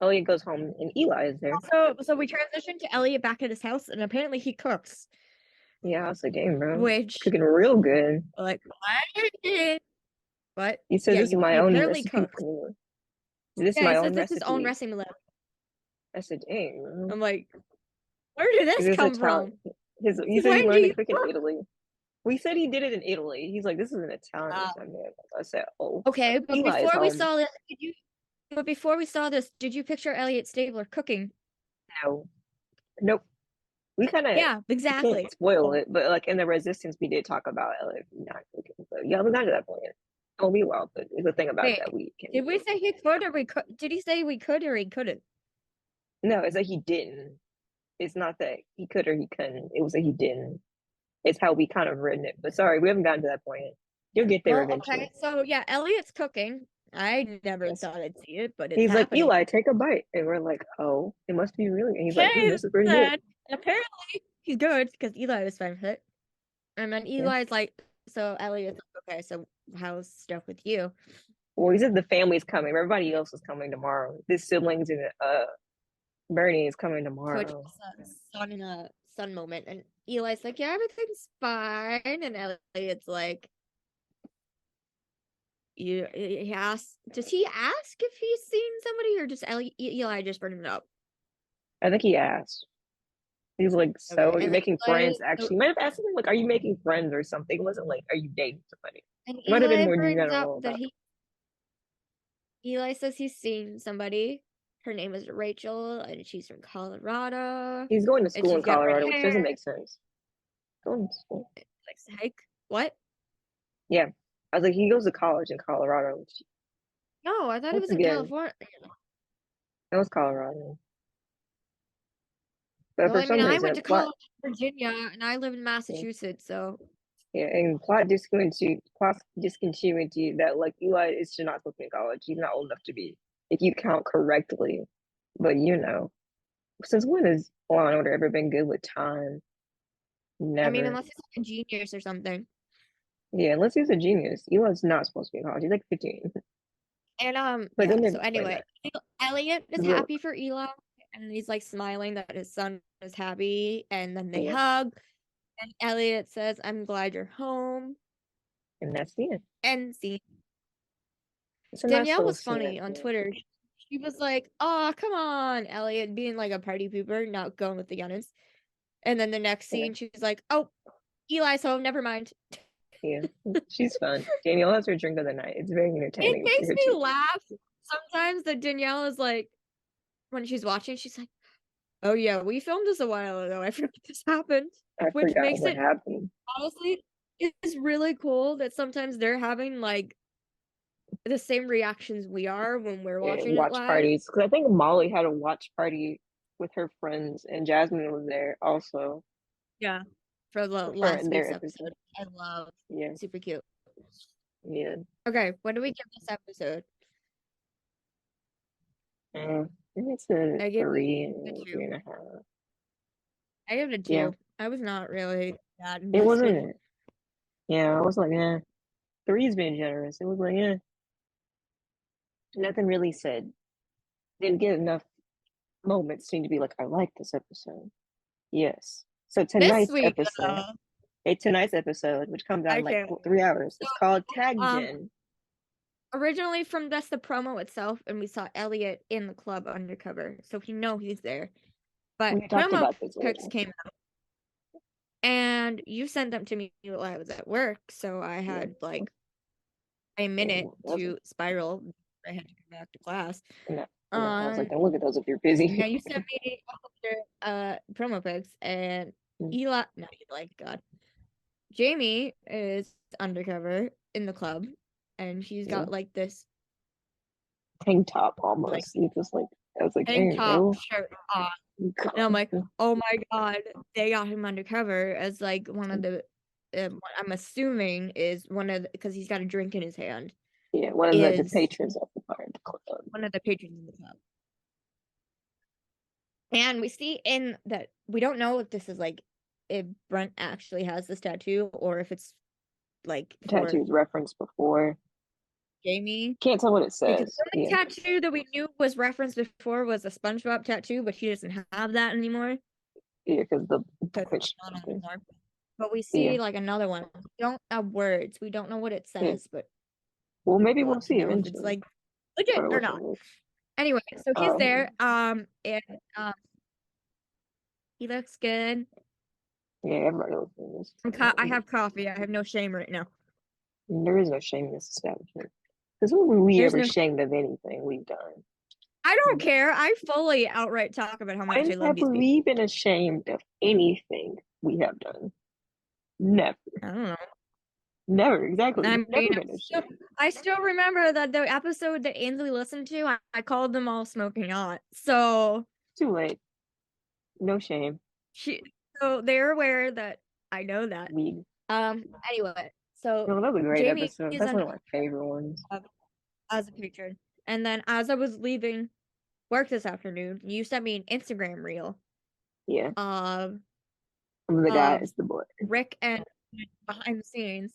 Elliot goes home and Eli is there. so we transitioned to Elliot back at his house, and apparently he cooks, Yeah, I was like, damn, bro. which Cooking real good. like what? What? He said Yeah, this is my he own apparently recipe cooks. for me. This is Yeah, he my says own this is his own recipe. recipe. I said, dang, bro. I'm like, where did Is this this come Italian? from? He said he When do learned to you cook in cook? Italy. Well, he said he did it in Italy. He's like, this is an Italian Uh, recipe. I said, oh, okay, but Eli is before we home. saw this, did you picture Elliot Stabler cooking? No, nope. We kind of Yeah, can't exactly. spoil it, but like in the Resistance, we did talk about Elliot not cooking. So yeah, we got to that point. Don't be wild, but the thing about it Wait, that we can did we do. say he could or we could? Did he say we could or he couldn't? No, it's like he didn't. It's not that he could or he couldn't. It was that he didn't. It's how we kind of written it. But sorry, we haven't gotten to that point yet. You'll get there Well, okay, eventually. so yeah, Elliot's cooking. I never Yes. thought I'd see it, but it's He's like, happening. Eli, take a bite. And we're like, oh, it must be really. And he's like, Okay, this is pretty good. then apparently he's good because Eli was fine with it. And then Yeah. Eli's like, so Elliot's like, okay, so how's stuff with you? Well, he said the family's coming. Everybody else is coming tomorrow. His siblings and Bernie is coming So it's tomorrow. a son in a son moment. And Eli's like, yeah, everything's fine. And Elliot's like, he asks, does he ask if he's seen somebody or just Eli just bring it up? I think he asked. He's like, so Okay, are you and then making Eli, friends? Actually, he might have asked something like, are you making friends or something? It wasn't like, are you dating somebody? and It might have been Eli more brings up general that about it. Eli says he's seen somebody. Her name is Rachel, and she's from Colorado, He's going to and school in she's got red Colorado, which doesn't hair. make sense. Going to school. Like, heck, what? Yeah. I was like, he goes to college in Colorado, which No, I thought it once was in again, California. that was Colorado. But Well, for I mean, some I reason, went to college in Virginia, and I live in yeah, Massachusetts, so yeah, and plot discontinuity that like Eli is should not supposed to be in college. He's not old enough to be, if you count correctly. But since when has Law and Order ever been good with time? I mean, Never. unless it's like a genius or something. Yeah, unless he's a genius. Eli's not supposed to be in college. He's like 15. And But yeah. they never So explain anyway, that. Elliot is So, happy for Eli, and he's like smiling that his son is happy, and then they yeah, hug, and Elliot says, "I'm glad you're home." and that's the end. And see, It's a nice Danielle little was scene at funny on the end. Twitter. She was like, "Oh, come on, Elliot, being like a party pooper, not going with the youngins." And then the next Yeah, scene, she's like, "Oh, Eli's home. Never mind." yeah. She's fun. Danielle has her drink of the night. It's very It entertaining to see makes her me too. laugh sometimes that Danielle is like, when she's watching, she's like, "Oh yeah, we filmed this a while ago. I forgot this happened," I which forgot makes what it happened. honestly it's really cool that sometimes they're having like the same reactions we are when we're Yeah, watching it watch live. parties. Because I think Molly had a watch party with her friends, and Jasmine was there also Yeah, for the for last their week's episode. episode. I love Yeah, super cute. yeah. Okay, what do we give this episode? I think it's a I give it three a and two. three and a half. I give it a Yeah, two. I was not really that it wasn't invested. it. Yeah, I was like, yeah, three's being generous. It was like, yeah, nothing really said. Didn't get enough moments seem to be like, I like this episode. Yes. So This week though, tonight's episode, which comes out I in like can't wait. 3 hours, So it's called Tag um Gen. originally from that's the promo itself, and we saw Elliot in the club undercover, so we know he's there. But We talked promo about this pics later. came out, and you sent them to me while I was at work, so I Yeah. had like a Yeah, minute to spiral. I had to come back to class. no, I was like, Um, don't look at those if you're busy. and you sent me promo pics, and not Eli, God, Jamie is undercover in the club, and she's Yeah. got like this Tank top like almost. You just like, I was like, tank there top you shirt on. And I'm like, go. oh my God, they got him undercover as like one of the, what I'm assuming is one of because he's got a drink in his hand, Yeah, one of the is patrons of the bar, the club. one of the patrons in the club. And we see in that we don't know if this is like if Brent actually has this tattoo or if it's like for Tattoos referenced before. Jamie. Can't tell what it Because says. the only Yeah, tattoo that we knew was referenced before was a SpongeBob tattoo, but he doesn't have that anymore yeah, because the because which, it's not anymore. But we yeah, see like another one. We don't have words. We don't know what it yeah. says, but Well, maybe we we'll want to see know if it's eventually. like legit Or or which not. one is. Anyway, so he's Um, there. And he looks good. yeah, everybody looks at this. I have coffee. I have no shame right now. There is no shame in this establishment. Because when were we There's ever no. shamed of anything we've done? I don't care. I fully outright talk about how much I When love have these people. we been ashamed of anything we have done? Never. I don't know. Never, exactly. I We've mean, never been ashamed. I still remember that the episode that Ainsley listened to, I called them all smoking hot. So Too late. No shame. she, so they're aware that I know that. We. Anyway, so No, that was a great Jamie episode. is That's under one of my favorite ones. as a patron, and then as I was leaving work this afternoon, you sent me an Instagram reel Yeah. of The guy of is the boy. Rick and behind the scenes,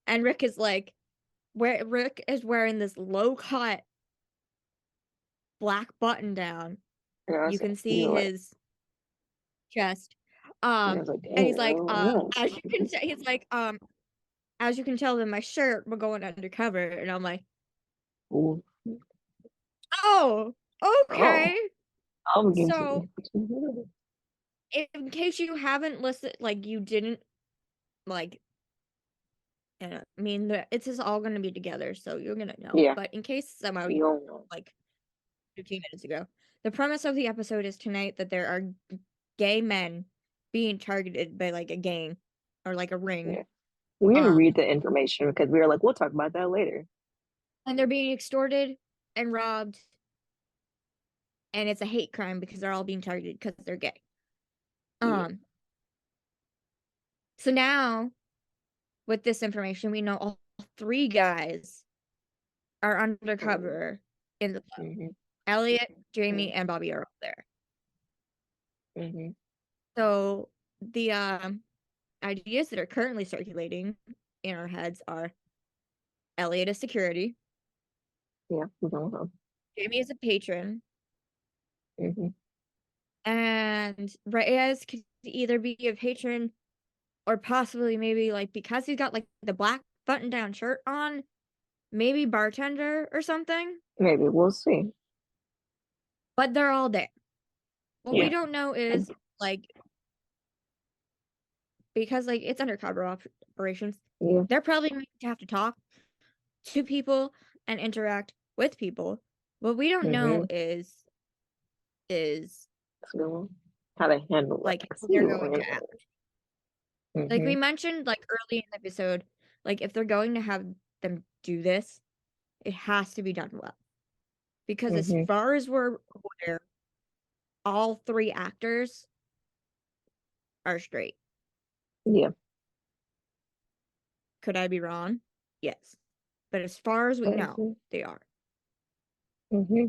and Rick is like, where Rick is wearing this low cut black button down. And I You was like, can you see know what? his chest. And I was like, And damn, he's like, no. as you can he's like, as you can tell in my shirt, we're going undercover. And I'm like, Ooh. oh, Oh, okay. I'll begin So to. in case you haven't listened, like you didn't like, I mean, it's just all going to be together, so you're gonna know. Yeah, But in case somehow we you all know. like 15 minutes ago, the premise of the episode is tonight that there are gay men being targeted by like a gang or like a ring, Yeah. We didn't um, read the information because we were like, we'll talk about that later. and they're being extorted and robbed, and it's a hate crime because they're all being targeted because they're gay. Yeah. Um, so now with this information, we know all three guys are undercover in the club. Mm-hmm. Elliot, Jamie, Mm-hmm. and Bobby are all there. Mm-hmm. So the ideas that are currently circulating in our heads are Elliot is security, Yeah, we don't know. Jamie is a patron, Mm-hmm. and Reyes could either be a patron or possibly maybe like because he's got like the black button down shirt on, maybe bartender or something. Maybe we'll see. But they're all there. What we Yeah. don't know is like because like it's undercover operations, Yeah. they're probably going to have to talk to people and interact with people. What we don't know Mm-hmm. is So how to handle like that. how See they're what going we're to handling. act. Like Mm-hmm. we mentioned like early in the episode, like if they're going to have them do this, it has to be done well. Because as Mm-hmm. far as we're aware, all three actors are straight. Yeah. Could I be wrong? Yes. But as far as we know, Mm-hmm. they are. Mm-hmm.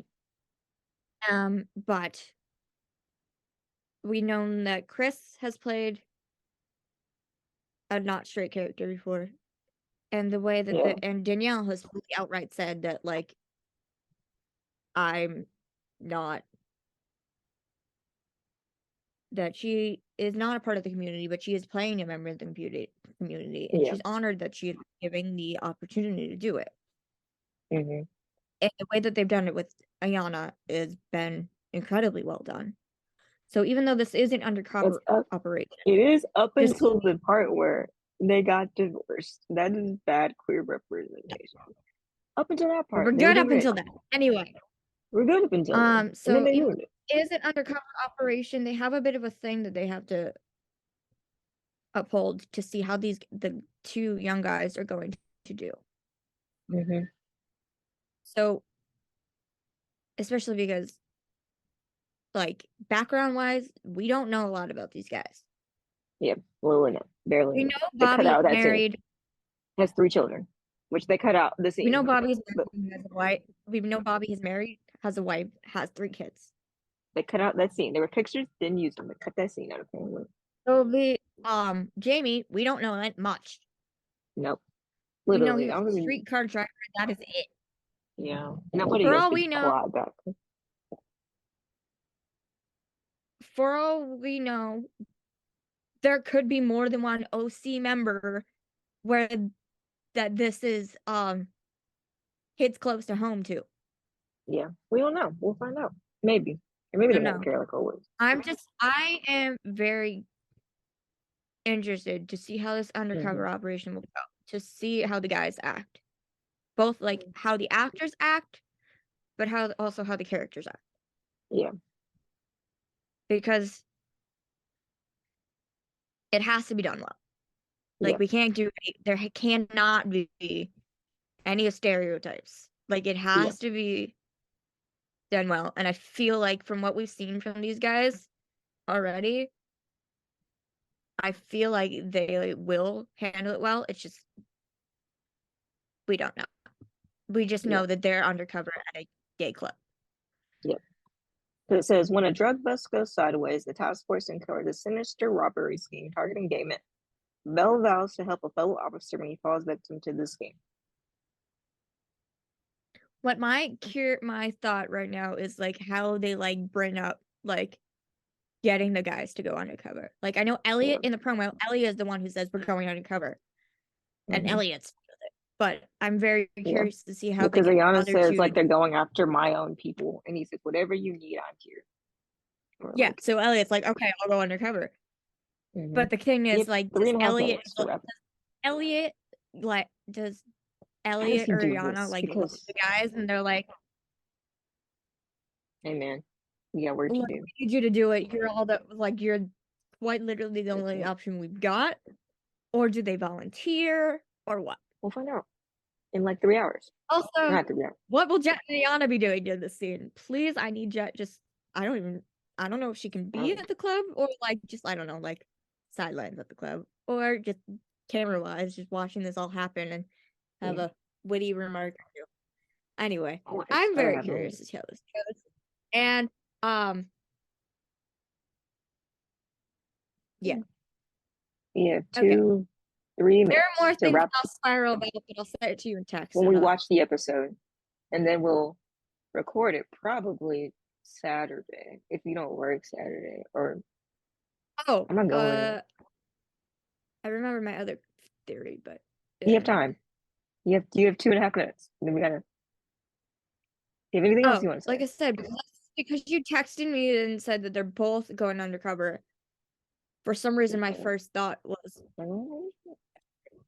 But we know that Chris has played a not straight character before. And the way that Yeah. and Danielle has fully outright said that like I'm not that she is not a part of the community, but she is playing a member of the community, and Yeah. she's honored that she is given the opportunity to do it. Mm-hmm. And the way that they've done it with Ayana has been incredibly well done. So even though this is an It's undercover up. operation, It is up just until the part where they got divorced. That is bad queer representation. Up until that part, we're they were good up doing it. until then. Anyway, We're good up until then, and then so they even ruined it. though it is an undercover operation, they have a bit of a thing that they have to uphold to see how the two young guys are going to do. Mm-hmm. So especially because like background wise, we don't know a lot about these guys. Yeah, little in it, barely We in know it. They cut Bobby out is that scene. married. Has three children, which they cut out the We know scene. Bobby's But married, has a wife. We know Bobby is married, has a wife, has three kids. they cut out that scene. There were pictures, didn't use them. They cut that scene out apparently. So the Jamie, we don't know that much. Nope. We know Literally, he I was don't a even. streetcar driver, and that is it. Yeah, nobody For else all could we know, fly back. for all we know, there could be more than one OC member where that this is hits close to home too. Yeah, we don't know. We'll find out. Maybe, or maybe I they don't won't know. care like always. I am very interested to see how this Mm-hmm. undercover operation will go, to see how the guys act. Both like how the actors act, but how the characters act. Yeah, Because it has to be done well. Like yeah, we can't do there cannot be any stereotypes. Like it yeah, has to be done well. And I feel like from what we've seen from these guys already, I feel like they will handle it well. It's just we don't know. We just yeah, know that they're undercover at a gay club. yeah. So it says when a drug bust goes sideways, the task force uncovers a sinister robbery scheme targeting gay men. Bell vows to help a fellow officer when he falls victim to the scheme. What my thought right now is like how they like bring up like getting the guys to go undercover. Like I know Yeah. Elliot in the promo, Elliot is the one who says we're going undercover, and Mm-hmm. Elliot's with it. But I'm very Yeah. curious to see how they Because get the Ayana other says two like to. they're going after my own people, and he says whatever you need, I'm here. Or Yeah, like, so Elliot's like, okay, I'll go undercover. hmm But the thing you is, have like, three does and a half minutes to wrap. Elliot does How does Elliot he or do Rihanna this? like look at Because, the guys and they're like, hey man, we got work to look, we do. need you to do it. You're all the like you're quite literally the only Mhm. option we've got. Or do they volunteer or what? We'll find out in like 3 hours. Also, Not 3 hours. what will Jet and Rihanna be doing in this scene? Please, I need Jet just I don't know if she can be Um, at the club or like just I don't know, like sidelines at the club. Or just camera wise, just watching this all happen and have yeah, a witty remark or two. Anyway, always I'm gotta very have curious moments. to see how this goes. And um yeah. We have Okay. 3 minutes There are more to things wrap I'll spiral about, but I'll send it to you in text when and we watch the episode, and then we'll record it probably Saturday if you don't work Saturday. Or oh, I'm not going. I remember my other theory, but You have uh, time. You have 2.5 minutes. And then we gotta. You have anything else oh, you want to like say? I said, because you texted me and said that they're both going undercover. For some reason, my Okay. first thought was,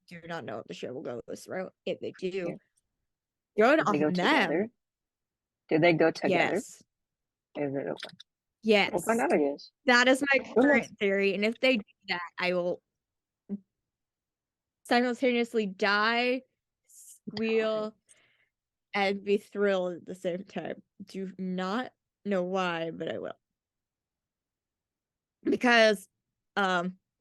do not know if the show will go this route. If they Yeah. do, good Did they go on them. together? Did they go together? Yes, Is it okay? We'll find yes, out, I guess. that is my Good luck. current theory. And if they do that, I will simultaneously die, squeal, and be thrilled at the same time. Do not know why, but I will. Because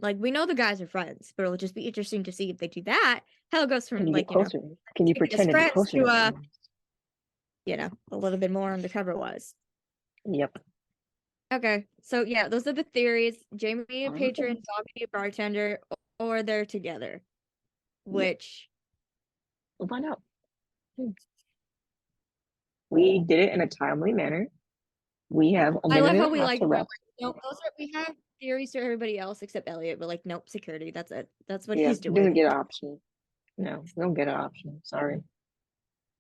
like we know the guys are friends, but it'll just be interesting to see if they do that, how it goes Can from you get like, closer? Can you keeping as pretend to get friends closer to to them? a little bit more undercover wise. Yep. Okay. So yeah, those are the theories. Jamie a Okay. patron, Bobby a bartender, or they're together. Yep. Which We'll find out. We did it in a timely manner. We have a I minute love and how a we half like to we're wrap. like, nope, we have theories to everybody else except Elliot, but like, nope, security, that's it. That's what Yeah, he's it doesn't doing. get an option. No, we don't get an option. Sorry.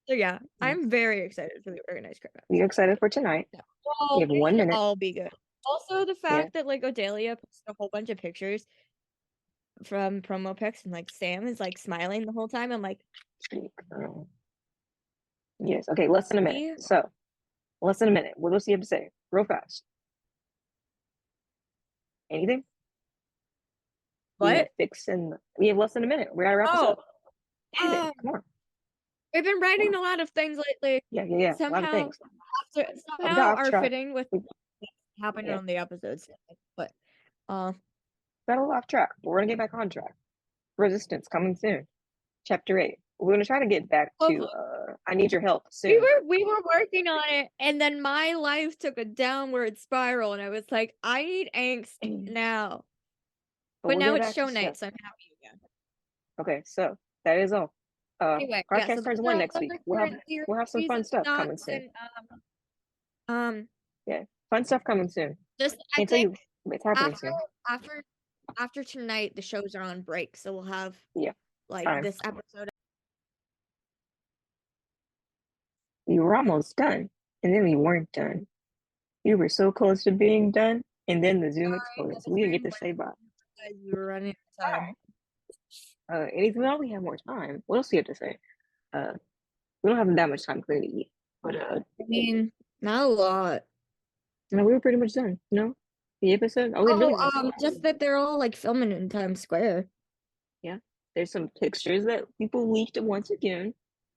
So yeah, Yeah. I'm very excited for the organized crime We are episode. excited for tonight. Yeah. We Well, have it one should minute. all be good. Also, the Yeah. fact that like Odelia posted a whole bunch of pictures from promo pics and like Sam is like smiling the whole time. I'm like, Yes. Okay, less than a minute. "See? So, less than a minute. What else do you have to say? Real fast. Anything? We have What? fixing. We have less than a minute. We gotta wrap this Oh, up. Anything? um, Come on. we've been Come writing on. a lot of things lately. Yeah, yeah, yeah. A lot of Somehow, things. We somehow got off are track. fitting with We, what's happening yeah, on the episodes. But uh, got a little off track, but we're gonna get back on track. Resistance coming soon. Chapter 8. We're gonna try to get back to hopefully. I need your help soon. We were working on it, and then my life took a downward spiral, and I was like, I need angst now. But But we'll now get it's back show to stuff. night, so I'm happy again. Okay, so that is all. Anyway, yeah, so Podcast those turns are one all next of week. our We'll have current we'll have some theories fun and stuff coming thoughts soon. and um Yeah, fun stuff coming soon. just I Can't tell think you it's happening after soon. after after tonight the shows are on break, so we'll have Yeah, like fine. this episode. We were almost done, and then we weren't done. We were so close to being done, and then the Zoom Sorry, exploded, that so was we didn't very get to important say bye. because we were running out of time. Anything else? We have more time. What else do you have to say? Uh, we don't have that much time clearly to eat, but I mean, not a lot. no, we were pretty much done. No, the episode. Oh, we really have to watch. Just that they're all like filming in Times Square. Yeah, there's some pictures that people leaked once again.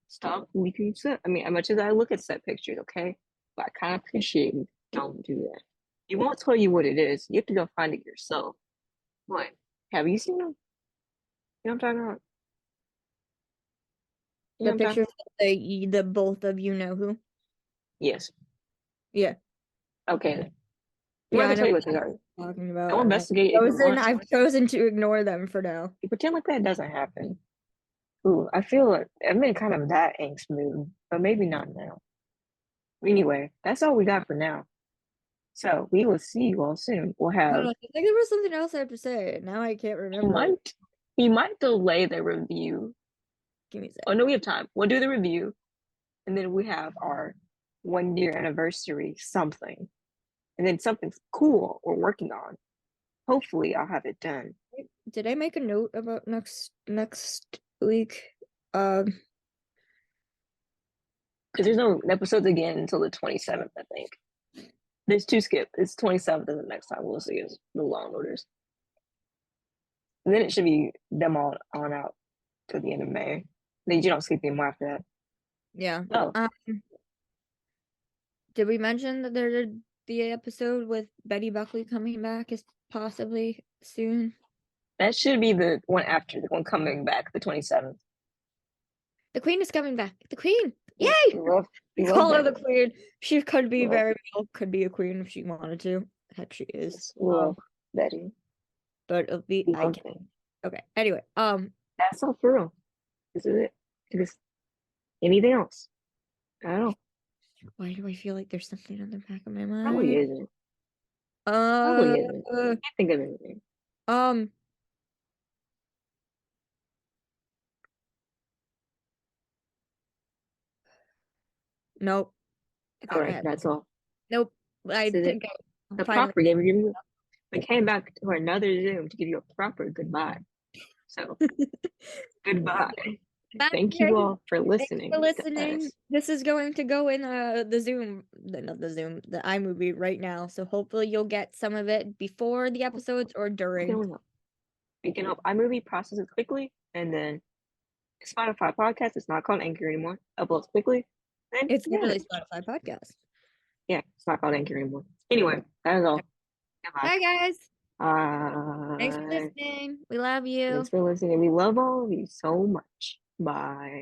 Stop leaking set. I mean, as much as I look at set pictures, okay, but I kind of appreciate you don't do that. You won't tell you what it is. You have to go find it yourself. What? Have you seen them? You know what I'm talking about? You know The what I'm talking pictures about? of the both of you know who. Yes. Yeah. Okay. I'm not Yeah, I gonna know tell you what what they are. you're talking I'll about, and investigate if you want. I've chosen to ignore them for now. You pretend like that doesn't happen. Ooh, I feel like I'm in kind of that angst mood, but maybe not now. Anyway, that's all we got for now. So we will see you all soon. We'll Hold have on, I think there was something else I have to say. Now I can't we remember it. might we might delay the review. Give me a sec. Oh no, we have time. We'll do the review, and then we have our 1 year anniversary something. and then something's cool we're working on. Hopefully, I'll have it done Did I make a note about next week? Um, because there's no episodes again until the 27th. I think there's two skip. It's 27th, and the next time we'll see is the long orders. And then it should be them all on out to the end of May. Then you don't skip anymore after that. yeah. Oh, Did we mention that there's the episode with Betty Buckley coming back is possibly soon? that should be the one after the one coming back, the 27th. The Queen is coming back. The Queen! Yes, Yay! We we love call her the Betty. Queen. She could be We love, very well, could be a queen if she wanted to. Heck, she is. yes, we love Betty. But it'll be We I love can. Betty. Okay. Anyway, That's all for real. This is it. Is anything else? I don't know. why do I feel like there's something on the back of my Probably mind? isn't. Uh, Probably isn't. Can't think of anything. um, nope. I All thought I right, had. that's all. Nope. I This is it. think I The finally. proper game. We came back to another Zoom to give you a proper goodbye. So, goodbye. Bye, Thank you guys. all for Thanks for listening to listening. us. This is going to go in the Zoom, not the Zoom, the iMovie right now. So hopefully you'll get some of it before the episodes or We can during. only hope. We can help iMovie processes quickly, and then Spotify podcast. It's not called Anchor anymore. Uploads quickly. Then It's you got literally it. Spotify podcast. Yeah, it's not called Anchor anymore. Anyway, that is all. Goodbye. Bye, guys. Thanks for Bye. listening. We love you. Thanks for listening. We love all of you so much. Bye.